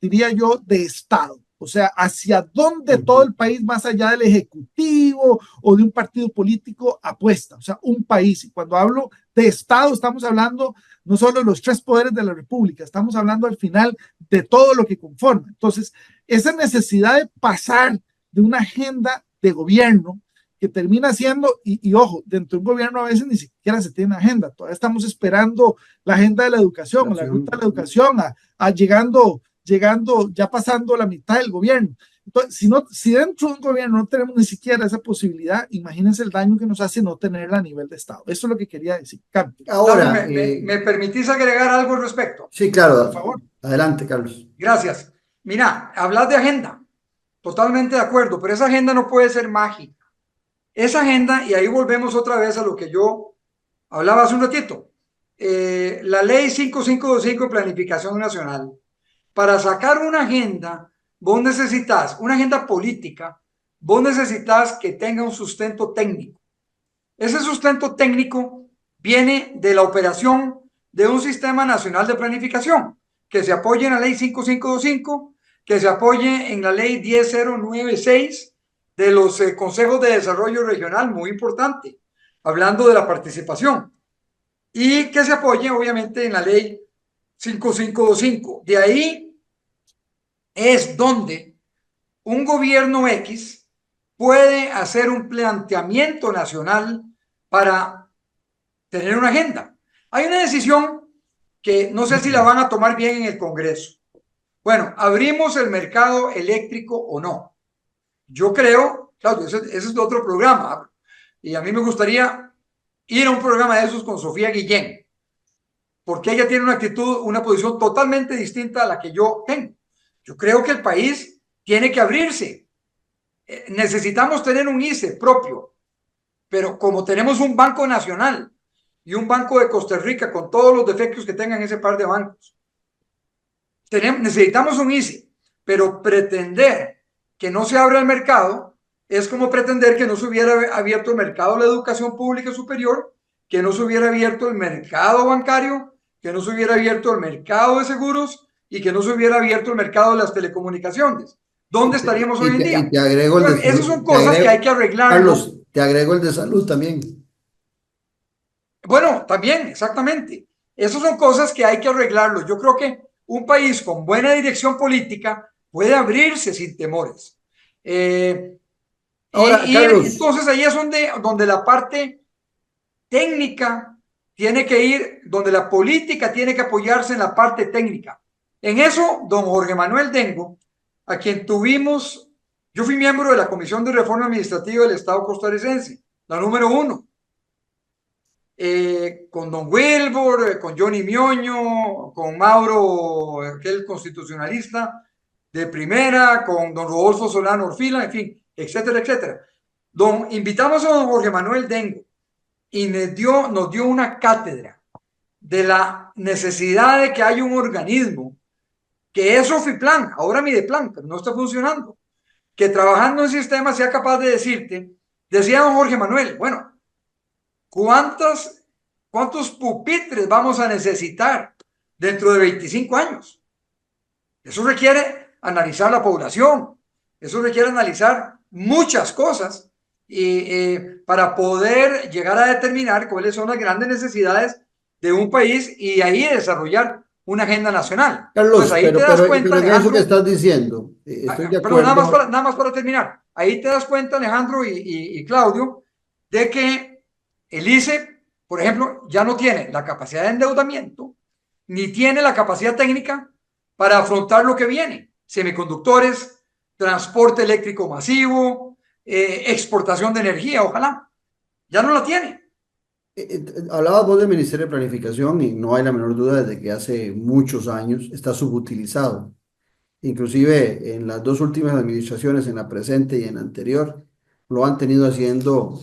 diría yo, de Estado. O sea, hacia dónde todo el país, más allá del Ejecutivo o de un partido político, apuesta. O sea, un país. Y cuando hablo de Estado, estamos hablando no solo de los tres poderes de la República, estamos hablando al final de todo lo que conforma. Entonces, esa necesidad de pasar de una agenda de gobierno que termina siendo, y ojo, dentro de un gobierno a veces ni siquiera se tiene agenda, todavía estamos esperando la agenda de la educación, la ruta de la educación, llegando, ya pasando la mitad del gobierno. Entonces, si dentro de un gobierno no tenemos ni siquiera esa posibilidad, imagínense el daño que nos hace no tenerla a nivel de Estado. Eso es lo que quería decir.
Ahora,
¿Me permitís agregar algo al respecto?
Sí, claro,
por favor.
Adelante, Carlos.
Gracias. Mira, hablas de agenda. Totalmente de acuerdo, pero esa agenda no puede ser mágica. Esa agenda, y ahí volvemos otra vez a lo que yo hablaba hace un ratito, la ley 5525 de planificación nacional. Para sacar una agenda, vos necesitas una agenda política, vos necesitas que tenga un sustento técnico. Ese sustento técnico viene de la operación de un sistema nacional de planificación que se apoye en la ley 5525, que se apoye en la ley 10096 de los consejos de desarrollo regional, muy importante, hablando de la participación, y que se apoye obviamente en la ley 5525. De ahí es donde un gobierno X puede hacer un planteamiento nacional para tener una agenda. Hay una decisión que no sé si la van a tomar bien en el Congreso. Bueno, ¿abrimos el mercado eléctrico o no? Yo creo, Claudio, ese es otro programa, y a mí me gustaría ir a un programa de esos con Sofía Guillén, porque ella tiene una actitud, una posición totalmente distinta a la que yo tengo. Yo creo que el país tiene que abrirse. Necesitamos tener un ICE propio, pero como tenemos un banco nacional y un banco de Costa Rica con todos los defectos que tengan ese par de bancos, necesitamos un ICE, pero pretender que no se abra el mercado es como pretender que no se hubiera abierto el mercado de la educación pública superior, que no se hubiera abierto el mercado bancario, que no se hubiera abierto el mercado de seguros y que no se hubiera abierto el mercado de las telecomunicaciones. ¿Dónde estaríamos hoy en día?
Y te agrego el de,
esas son cosas que hay que arreglar.
Carlos, te agrego el de salud también.
Bueno, también, exactamente. Esas son cosas que hay que arreglarlo. Yo creo que un país con buena dirección política puede abrirse sin temores.
Ahora, Carlos,
entonces ahí es donde la parte técnica tiene que ir, donde la política tiene que apoyarse en la parte técnica. En eso, don Jorge Manuel Dengo, a quien tuvimos Yo fui miembro de la Comisión de Reforma Administrativa del Estado costarricense, la número 1, con don Wilbur, con Johnny Mioño, con Mauro, aquel constitucionalista de primera, con don Rodolfo Solano Orfila, en fin, etcétera, etcétera. Invitamos a don Jorge Manuel Dengo y nos dio una cátedra de la necesidad de que haya un organismo que es Sofiplan, ahora Mideplan, pero no está funcionando, que trabajando en sistemas sea capaz de decirte, decía don Jorge Manuel, bueno, ¿cuántos pupitres vamos a necesitar dentro de 25 años? Eso requiere analizar la población, eso requiere analizar muchas cosas para poder llegar a determinar cuáles son las grandes necesidades de un país y ahí desarrollar una agenda nacional.
Carlos,
Pues ahí te das cuenta,
pero en eso
Alejandro,
que estás diciendo, estoy de
perdón,
acuerdo.
nada más para terminar. Ahí te das cuenta, Alejandro y Claudio, de que el ICE, por ejemplo, ya no tiene la capacidad de endeudamiento, ni tiene la capacidad técnica para afrontar lo que viene. Semiconductores, transporte eléctrico masivo, exportación de energía, ojalá. Ya no la tiene.
Hablabas vos del Ministerio de Planificación y no hay la menor duda de que hace muchos años está subutilizado. Inclusive en las dos últimas administraciones, en la presente y en la anterior, lo han tenido haciendo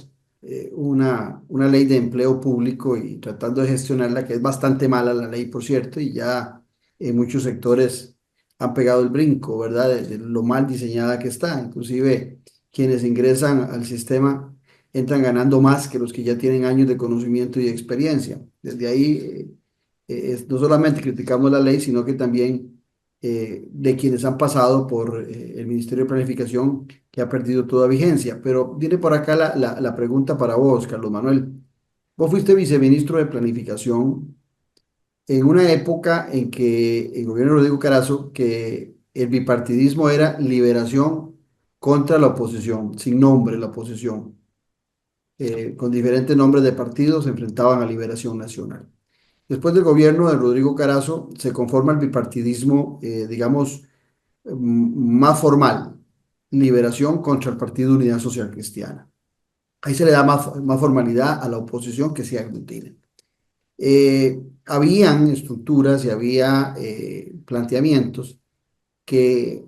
una ley de empleo público y tratando de gestionarla, que es bastante mala la ley, por cierto, y ya en muchos sectores han pegado el brinco, ¿verdad? De lo mal diseñada que está. Inclusive quienes ingresan al sistema entran ganando más que los que ya tienen años de conocimiento y experiencia. Desde ahí, no solamente criticamos la ley, sino que también de quienes han pasado por el Ministerio de Planificación, que ha perdido toda vigencia. Pero viene por acá la pregunta para vos, Carlos Manuel. Vos fuiste viceministro de Planificación en una época en que el gobierno de Rodrigo Carazo, que el bipartidismo era liberación contra la oposición, sin nombre la oposición, con diferentes nombres de partidos, se enfrentaban a Liberación Nacional. Después del gobierno de Rodrigo Carazo se conforma el bipartidismo, digamos, más formal, Liberación contra el Partido Unidad Social Cristiana. Ahí se le da más formalidad a la oposición que se aglutine. Habían estructuras y había planteamientos que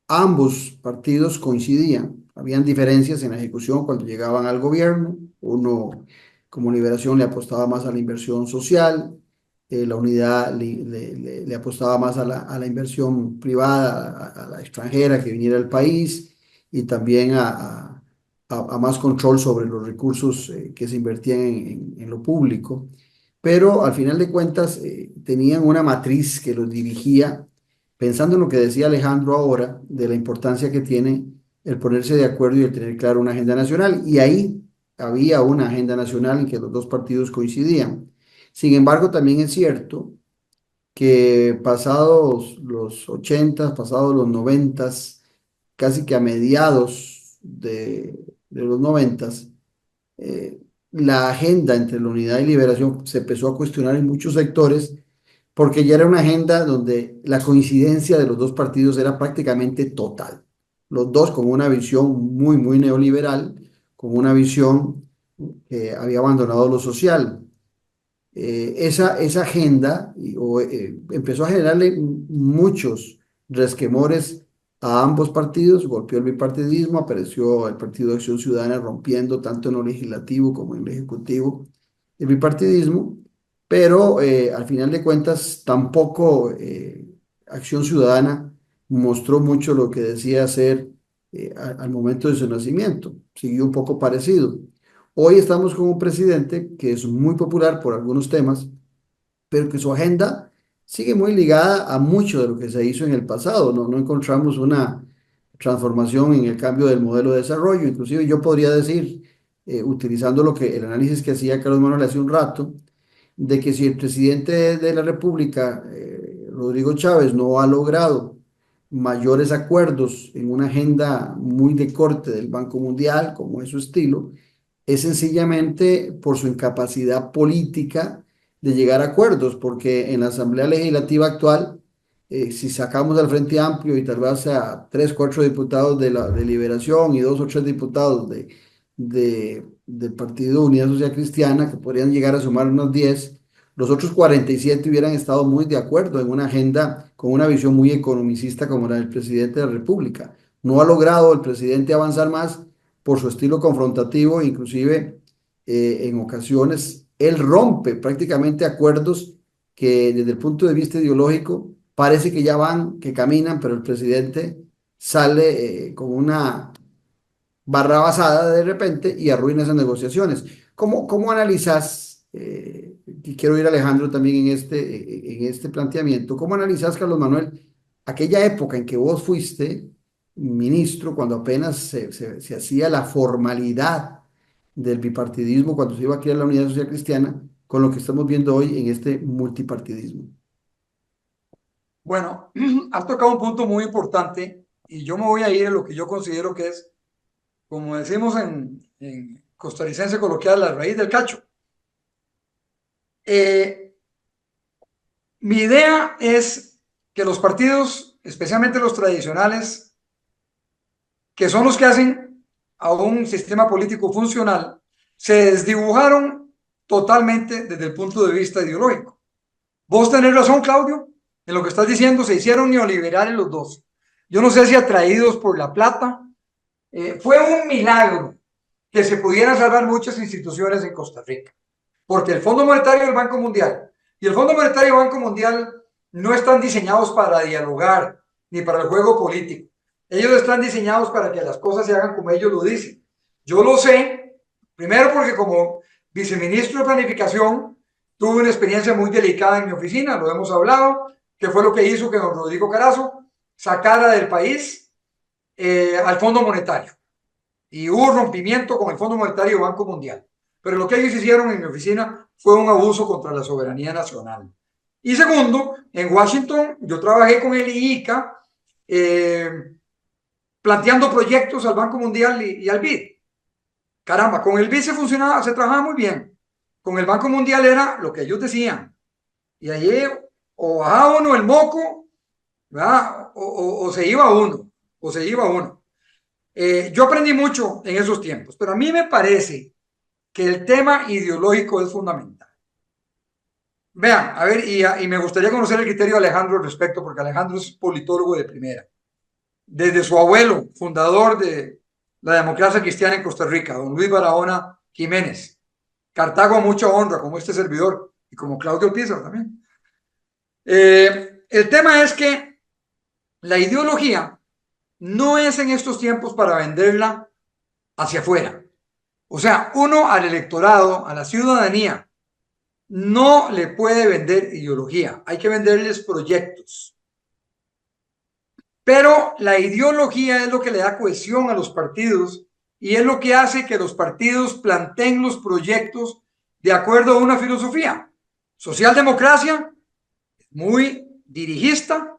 ambos partidos coincidían. Habían diferencias en la ejecución cuando llegaban al gobierno. Uno, como Liberación, le apostaba más a la inversión social, la unidad le apostaba más a la inversión privada, a la extranjera que viniera al país y también a más control sobre los recursos que se invertían en lo público. Pero al final de cuentas tenían una matriz que los dirigía, pensando en lo que decía Alejandro ahora, de la importancia que tiene el ponerse de acuerdo y el tener claro una agenda nacional. Y ahí había una agenda nacional en que los dos partidos coincidían. Sin embargo, también es cierto que pasados los 80, pasados los 90, casi que a mediados de los 90, la agenda entre la unidad y liberación se empezó a cuestionar en muchos sectores porque ya era una agenda donde la coincidencia de los dos partidos era prácticamente total. Los dos con una visión muy, muy neoliberal, con una visión que había abandonado lo social. Esa agenda empezó a generarle muchos resquemores a ambos partidos, golpeó el bipartidismo, apareció el Partido de Acción Ciudadana rompiendo tanto en lo legislativo como en lo ejecutivo el bipartidismo, pero al final de cuentas tampoco Acción Ciudadana mostró mucho lo que decía ser al momento de su nacimiento, siguió un poco parecido. Hoy estamos con un presidente que es muy popular por algunos temas, pero que su agenda sigue muy ligada a mucho de lo que se hizo en el pasado. No encontramos una transformación en el cambio del modelo de desarrollo. Inclusive yo podría decir, utilizando el análisis que hacía Carlos Manuel hace un rato, de que si el presidente de la República, Rodrigo Chávez, no ha logrado mayores acuerdos en una agenda muy de corte del Banco Mundial, como es su estilo, es sencillamente por su incapacidad política de llegar a acuerdos, porque en la Asamblea Legislativa actual si sacamos al Frente Amplio y tal vez a 3, 4 diputados de Liberación y 2 o 3 diputados del Partido Unidad Social Cristiana, que podrían llegar a sumar unos 10, los otros 47 hubieran estado muy de acuerdo en una agenda con una visión muy economicista como la del presidente de la República. No ha logrado el presidente avanzar más por su estilo confrontativo, inclusive en ocasiones él rompe prácticamente acuerdos que desde el punto de vista ideológico parece que ya van, que caminan, pero el presidente sale con una barra basada de repente y arruina esas negociaciones. ¿Cómo analizas, y quiero ir a Alejandro también en este planteamiento, cómo analizas, Carlos Manuel, aquella época en que vos fuiste ministro, cuando apenas se hacía la formalidad del bipartidismo, cuando se iba a crear la Unidad Social Cristiana, con lo que estamos viendo hoy en este multipartidismo?
Bueno, has tocado un punto muy importante y yo me voy a ir a lo que yo considero que es, como decimos en costarricense coloquial, la raíz del cacho. Mi idea es que los partidos, especialmente los tradicionales, que son los que hacen a un sistema político funcional, se desdibujaron totalmente desde el punto de vista ideológico. Vos tenés razón, Claudio, en lo que estás diciendo, se hicieron neoliberales los dos. Yo no sé si atraídos por la plata. Fue un milagro que se pudieran salvar muchas instituciones en Costa Rica, porque el Fondo Monetario y el Banco Mundial, y el Fondo Monetario y el Banco Mundial no están diseñados para dialogar ni para el juego político. Ellos están diseñados para que las cosas se hagan como ellos lo dicen. Yo lo sé, primero porque como viceministro de Planificación tuve una experiencia muy delicada en mi oficina, lo hemos hablado, que fue lo que hizo que don Rodrigo Carazo sacara del país al Fondo Monetario. Y hubo rompimiento con el Fondo Monetario y el Banco Mundial. Pero lo que ellos hicieron en mi oficina fue un abuso contra la soberanía nacional. Y segundo, en Washington yo trabajé con el IICA planteando proyectos al Banco Mundial y al BID. Caramba, con el BID se trabajaba muy bien. Con el Banco Mundial era lo que ellos decían. Y allí o bajaba uno el moco, ¿verdad? O se iba uno, o se iba uno. Yo aprendí mucho en esos tiempos, pero a mí me parece que el tema ideológico es fundamental. Vean, a ver, y me gustaría conocer el criterio de Alejandro al respecto, porque Alejandro es politólogo de primera. Desde su abuelo, fundador de la democracia cristiana en Costa Rica, don Luis Barahona Jiménez. Cartago, mucha honra, como este servidor, y como Claudio Pizarro también. El tema es que la ideología no es en estos tiempos para venderla hacia afuera. O sea, uno al electorado, a la ciudadanía, no le puede vender ideología, hay que venderles proyectos. Pero la ideología es lo que le da cohesión a los partidos y es lo que hace que los partidos planteen los proyectos de acuerdo a una filosofía. Socialdemocracia, muy dirigista,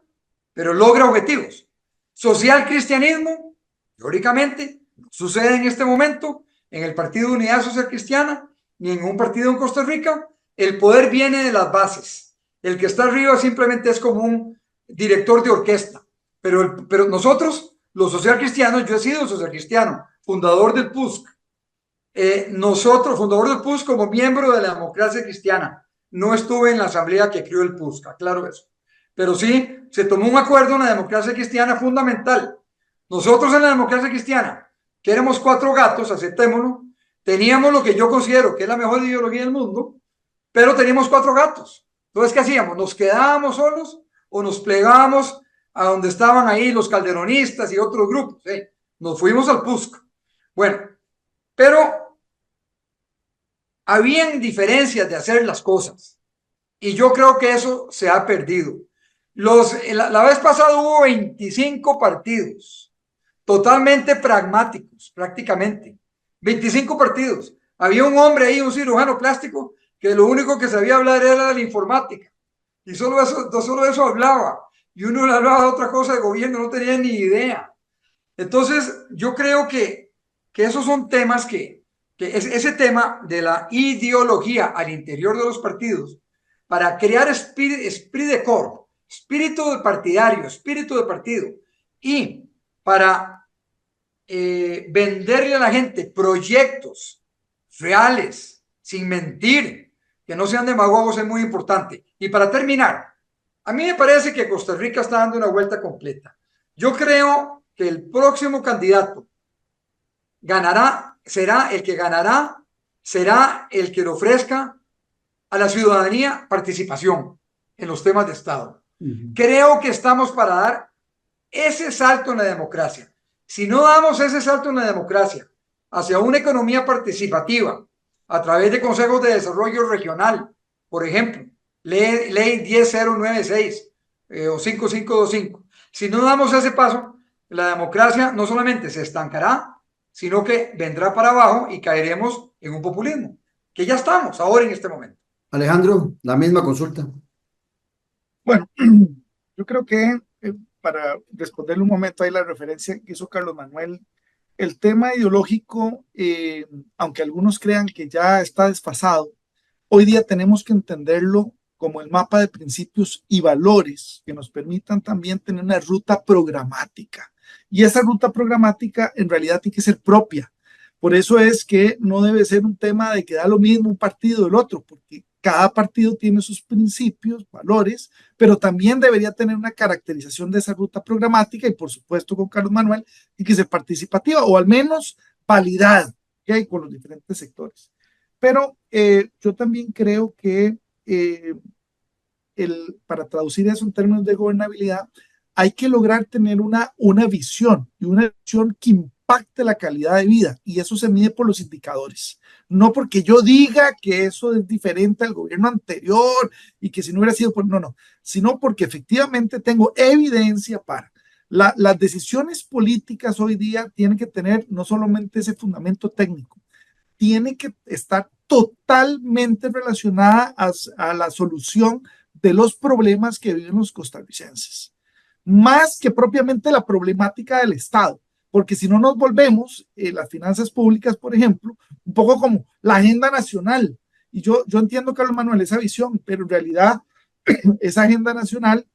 pero logra objetivos. Social cristianismo, teóricamente, no sucede en este momento en el Partido de Unidad Social Cristiana ni en un partido en Costa Rica. El poder viene de las bases. El que está arriba simplemente es como un director de orquesta. Pero nosotros, los social cristianos, yo he sido social cristiano, fundador del PUSC. Nosotros, fundador del PUSC como miembro de la democracia cristiana. No estuve en la asamblea que creó el PUSC, claro eso. Pero sí, se tomó un acuerdo en la democracia cristiana fundamental. Nosotros en la democracia cristiana, que éramos 4 gatos, aceptémoslo, teníamos lo que yo considero que es la mejor ideología del mundo, pero teníamos 4 gatos. Entonces, ¿qué hacíamos? ¿Nos quedábamos solos o nos plegábamos a donde estaban ahí los calderonistas y otros grupos? Nos fuimos al PUSC. Bueno, pero habían diferencias de hacer las cosas y yo creo que eso se ha perdido. La vez pasada hubo 25 partidos, totalmente pragmáticos, prácticamente. 25 partidos. Había un hombre ahí, un cirujano plástico, que lo único que sabía hablar era de la informática. Y solo eso hablaba. Y uno le hablaba de otra cosa de gobierno, no tenía ni idea. Entonces, yo creo que esos son temas que ese tema de la ideología al interior de los partidos, para crear esprit de corps, espíritu de partidario, espíritu de partido, y para venderle a la gente proyectos reales, sin mentir, que no sean demagogos, es muy importante. Y para terminar, a mí me parece que Costa Rica está dando una vuelta completa. Yo creo que el próximo candidato será el que le ofrezca a la ciudadanía participación en los temas de Estado. Creo que estamos para dar ese salto en la democracia. Si no damos ese salto en la democracia hacia una economía participativa a través de consejos de desarrollo regional, por ejemplo, ley 10096 o 5525, si no damos ese paso, la democracia no solamente se estancará, sino que vendrá para abajo y caeremos en un populismo, que ya estamos ahora en este momento.
Alejandro, la misma consulta.
Bueno, yo creo que para responderle un momento ahí la referencia que hizo Carlos Manuel, el tema ideológico, aunque algunos crean que ya está desfasado, hoy día tenemos que entenderlo como el mapa de principios y valores que nos permitan también tener una ruta programática. Y esa ruta programática en realidad tiene que ser propia. Por eso es que no debe ser un tema de que da lo mismo un partido del otro, porque cada partido tiene sus principios, valores, pero también debería tener una caracterización de esa ruta programática y por supuesto con Carlos Manuel tiene que ser participativa o al menos validada, ¿okay?, con los diferentes sectores. Pero yo también creo que para traducir eso en términos de gobernabilidad, hay que lograr tener una visión y una visión que impacte la calidad de vida, y eso se mide por los indicadores, no porque yo diga que eso es diferente al gobierno anterior y que si no hubiera sido por no, sino porque efectivamente tengo evidencia para las decisiones políticas hoy día tienen que tener no solamente ese fundamento técnico, tiene que estar totalmente relacionada a la solución de los problemas que viven los costarricenses, más que propiamente la problemática del Estado, porque si no nos volvemos las finanzas públicas, por ejemplo, un poco como la agenda nacional. Y yo entiendo, Carlos Manuel, esa visión, pero en realidad esa agenda nacional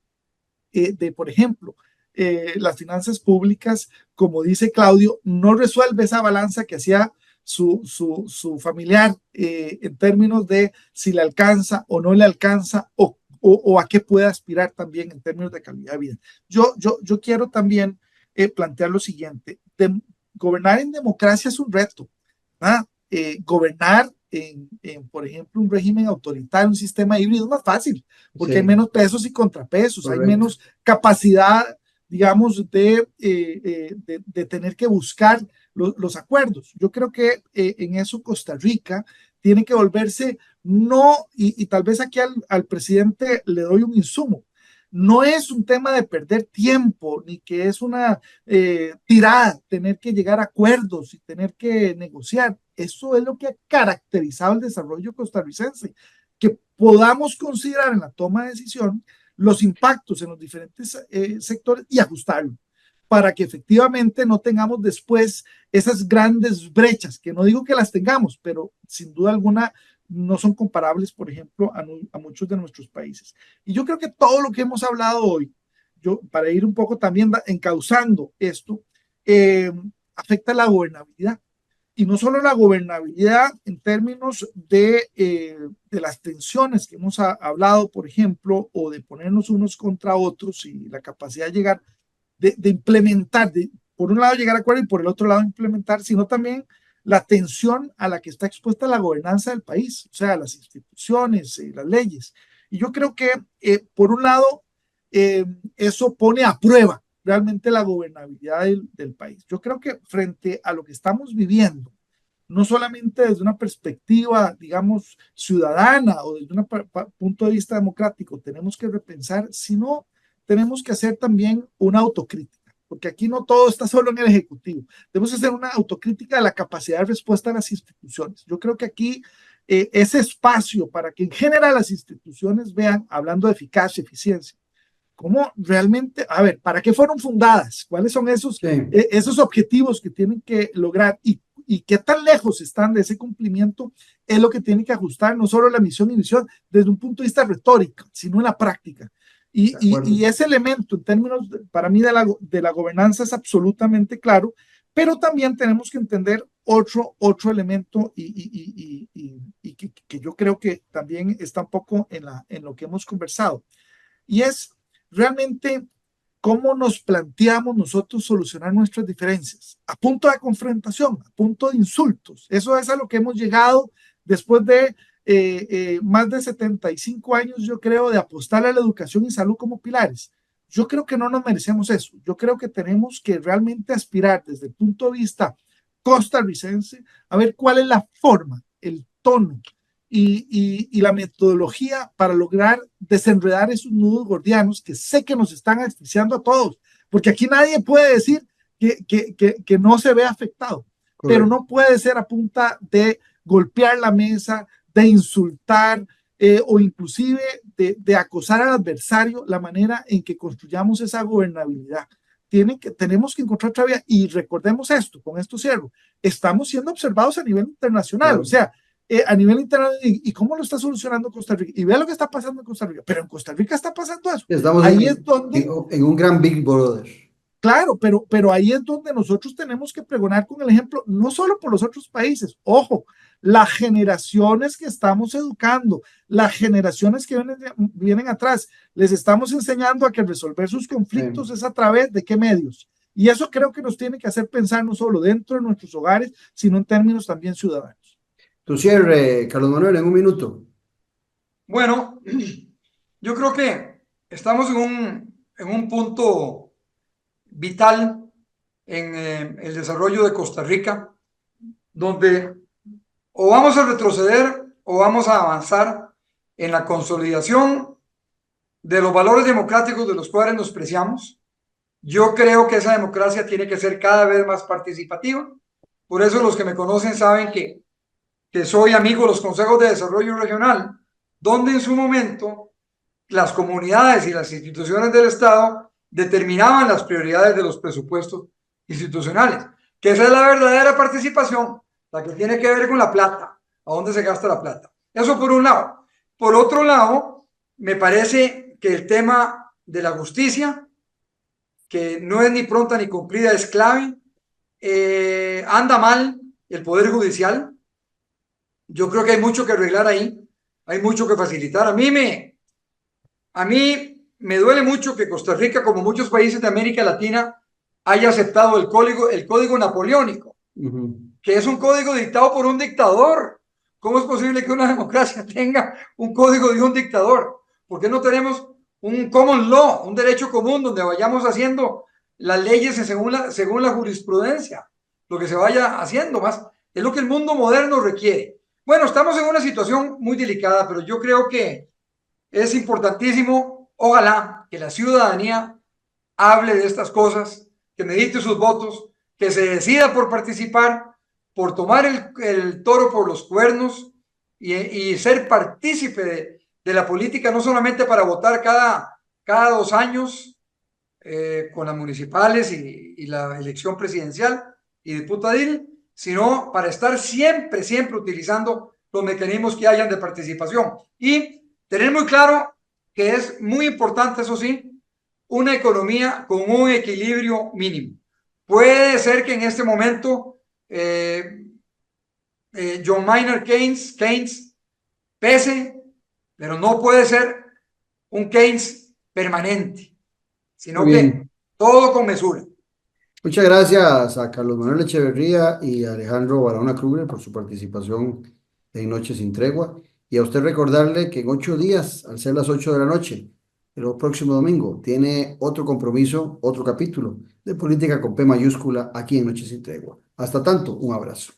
por ejemplo, las finanzas públicas, como dice Claudio, no resuelve esa balanza que hacía su familiar en términos de si le alcanza o no le alcanza o a qué puede aspirar también en términos de calidad de vida. Yo quiero también plantear lo siguiente: gobernar en democracia es un reto, ¿verdad? Gobernar por ejemplo, un régimen autoritario, un sistema híbrido es más fácil, porque hay menos pesos y contrapesos, hay menos capacidad, digamos, de tener que buscar los acuerdos. Yo creo que en eso Costa Rica tiene que volverse, y tal vez aquí al presidente le doy un insumo, no es un tema de perder tiempo, ni que es una tirada, tener que llegar a acuerdos y tener que negociar. Eso es lo que ha caracterizado el desarrollo costarricense, que podamos considerar en la toma de decisión los impactos en los diferentes sectores y ajustarlo, para que efectivamente no tengamos después esas grandes brechas, que no digo que las tengamos, pero sin duda alguna no son comparables, por ejemplo, a muchos de nuestros países. Y yo creo que todo lo que hemos hablado hoy, para ir un poco también encauzando esto, afecta la gobernabilidad. Y no solo la gobernabilidad en términos de las tensiones que hemos hablado, por ejemplo, o de ponernos unos contra otros y la capacidad de llegar, de implementar, por un lado llegar a acuerdo y por el otro lado implementar, sino también la tensión a la que está expuesta la gobernanza del país, o sea, las instituciones, las leyes. Y yo creo que, por un lado, eso pone a prueba realmente la gobernabilidad del país. Yo creo que frente a lo que estamos viviendo, no solamente desde una perspectiva, digamos, ciudadana o desde un punto de vista democrático, tenemos que repensar, sino tenemos que hacer también una autocrítica, porque aquí no todo está solo en el Ejecutivo. Debemos hacer una autocrítica de la capacidad de respuesta de las instituciones. Yo creo que aquí ese espacio para que en general las instituciones vean, hablando de eficacia, eficiencia, cómo realmente, a ver, ¿para qué fueron fundadas? ¿Cuáles son esos objetivos que tienen que lograr? Y qué tan lejos están de ese cumplimiento es lo que tiene que ajustar no solo la misión y visión desde un punto de vista retórico, sino en la práctica. Y,
De acuerdo.
y ese elemento, en términos, para mí, de la gobernanza es absolutamente claro, pero también tenemos que entender otro elemento y que yo creo que también está un poco en lo que hemos conversado, y es realmente cómo nos planteamos nosotros solucionar nuestras diferencias, a punto de confrontación, a punto de insultos. Eso es a lo que hemos llegado después de más de 75 años, yo creo, de apostar a la educación y salud como pilares. Yo creo que no nos merecemos eso. Yo creo que tenemos que realmente aspirar desde el punto de vista costarricense a ver cuál es la forma, el tono y la metodología para lograr desenredar esos nudos gordianos que sé que nos están asfixiando a todos, porque aquí nadie puede decir que no se ve afectado, pero no puede ser a punta de golpear la mesa, de insultar o inclusive de acosar al adversario, la manera en que construyamos esa gobernabilidad. Tenemos que encontrar otra vía, y recordemos esto, con esto cierro, estamos siendo observados a nivel internacional, claro. O sea, a nivel internacional, ¿y cómo lo está solucionando Costa Rica? Y vea lo que está pasando en Costa Rica, pero en Costa Rica está pasando eso.
Estamos
ahí es donde,
en un gran Big Brother.
Claro, pero ahí es donde nosotros tenemos que pregonar con el ejemplo, no solo por los otros países, ojo, las generaciones que estamos educando, las generaciones que vienen atrás, les estamos enseñando a que resolver sus conflictos es a través de qué medios. Y eso creo que nos tiene que hacer pensar no solo dentro de nuestros hogares, sino en términos también ciudadanos.
Tu cierre, Carlos Manuel, en un minuto.
Bueno, yo creo que estamos en un punto vital en el desarrollo de Costa Rica, donde o vamos a retroceder o vamos a avanzar en la consolidación de los valores democráticos de los cuales nos preciamos. Yo creo que esa democracia tiene que ser cada vez más participativa. Por eso los que me conocen saben que soy amigo de los consejos de desarrollo regional, donde en su momento las comunidades y las instituciones del Estado determinaban las prioridades de los presupuestos institucionales, que esa es la verdadera participación, la que tiene que ver con la plata, a dónde se gasta la plata. Eso por un lado. Por otro lado, me parece que el tema de la justicia, que no es ni pronta ni cumplida, es clave. Anda mal el Poder Judicial. Yo creo que hay mucho que arreglar ahí, hay mucho que facilitar. A mí me duele mucho que Costa Rica, como muchos países de América Latina, haya aceptado el código napoleónico, que es un código dictado por un dictador. ¿Cómo es posible que una democracia tenga un código de un dictador? ¿Por qué no tenemos un common law, un derecho común, donde vayamos haciendo las leyes según la jurisprudencia, lo que se vaya haciendo más? Es lo que el mundo moderno requiere. Bueno, estamos en una situación muy delicada, pero yo creo que es importantísimo, ojalá, que la ciudadanía hable de estas cosas, que medite sus votos, que se decida por participar, por tomar el toro por los cuernos y ser partícipe de la política, no solamente para votar cada 2 años con las municipales y la elección presidencial y diputadil, sino para estar siempre utilizando los mecanismos que hayan de participación y tener muy claro que es muy importante, eso sí, una economía con un equilibrio mínimo. Puede ser que en este momento John Maynard Keynes pese, pero no puede ser un Keynes permanente, sino que todo con mesura.
Muchas gracias a Carlos Manuel Echeverría y a Alejandro Barahona Kruger por su participación en Noche Sin Tregua. Y a usted recordarle que en 8 días, al ser las 8 de la noche, el próximo domingo, tiene otro compromiso, otro capítulo de Política con P mayúscula aquí en Noche Sin Tregua. Hasta tanto, un abrazo.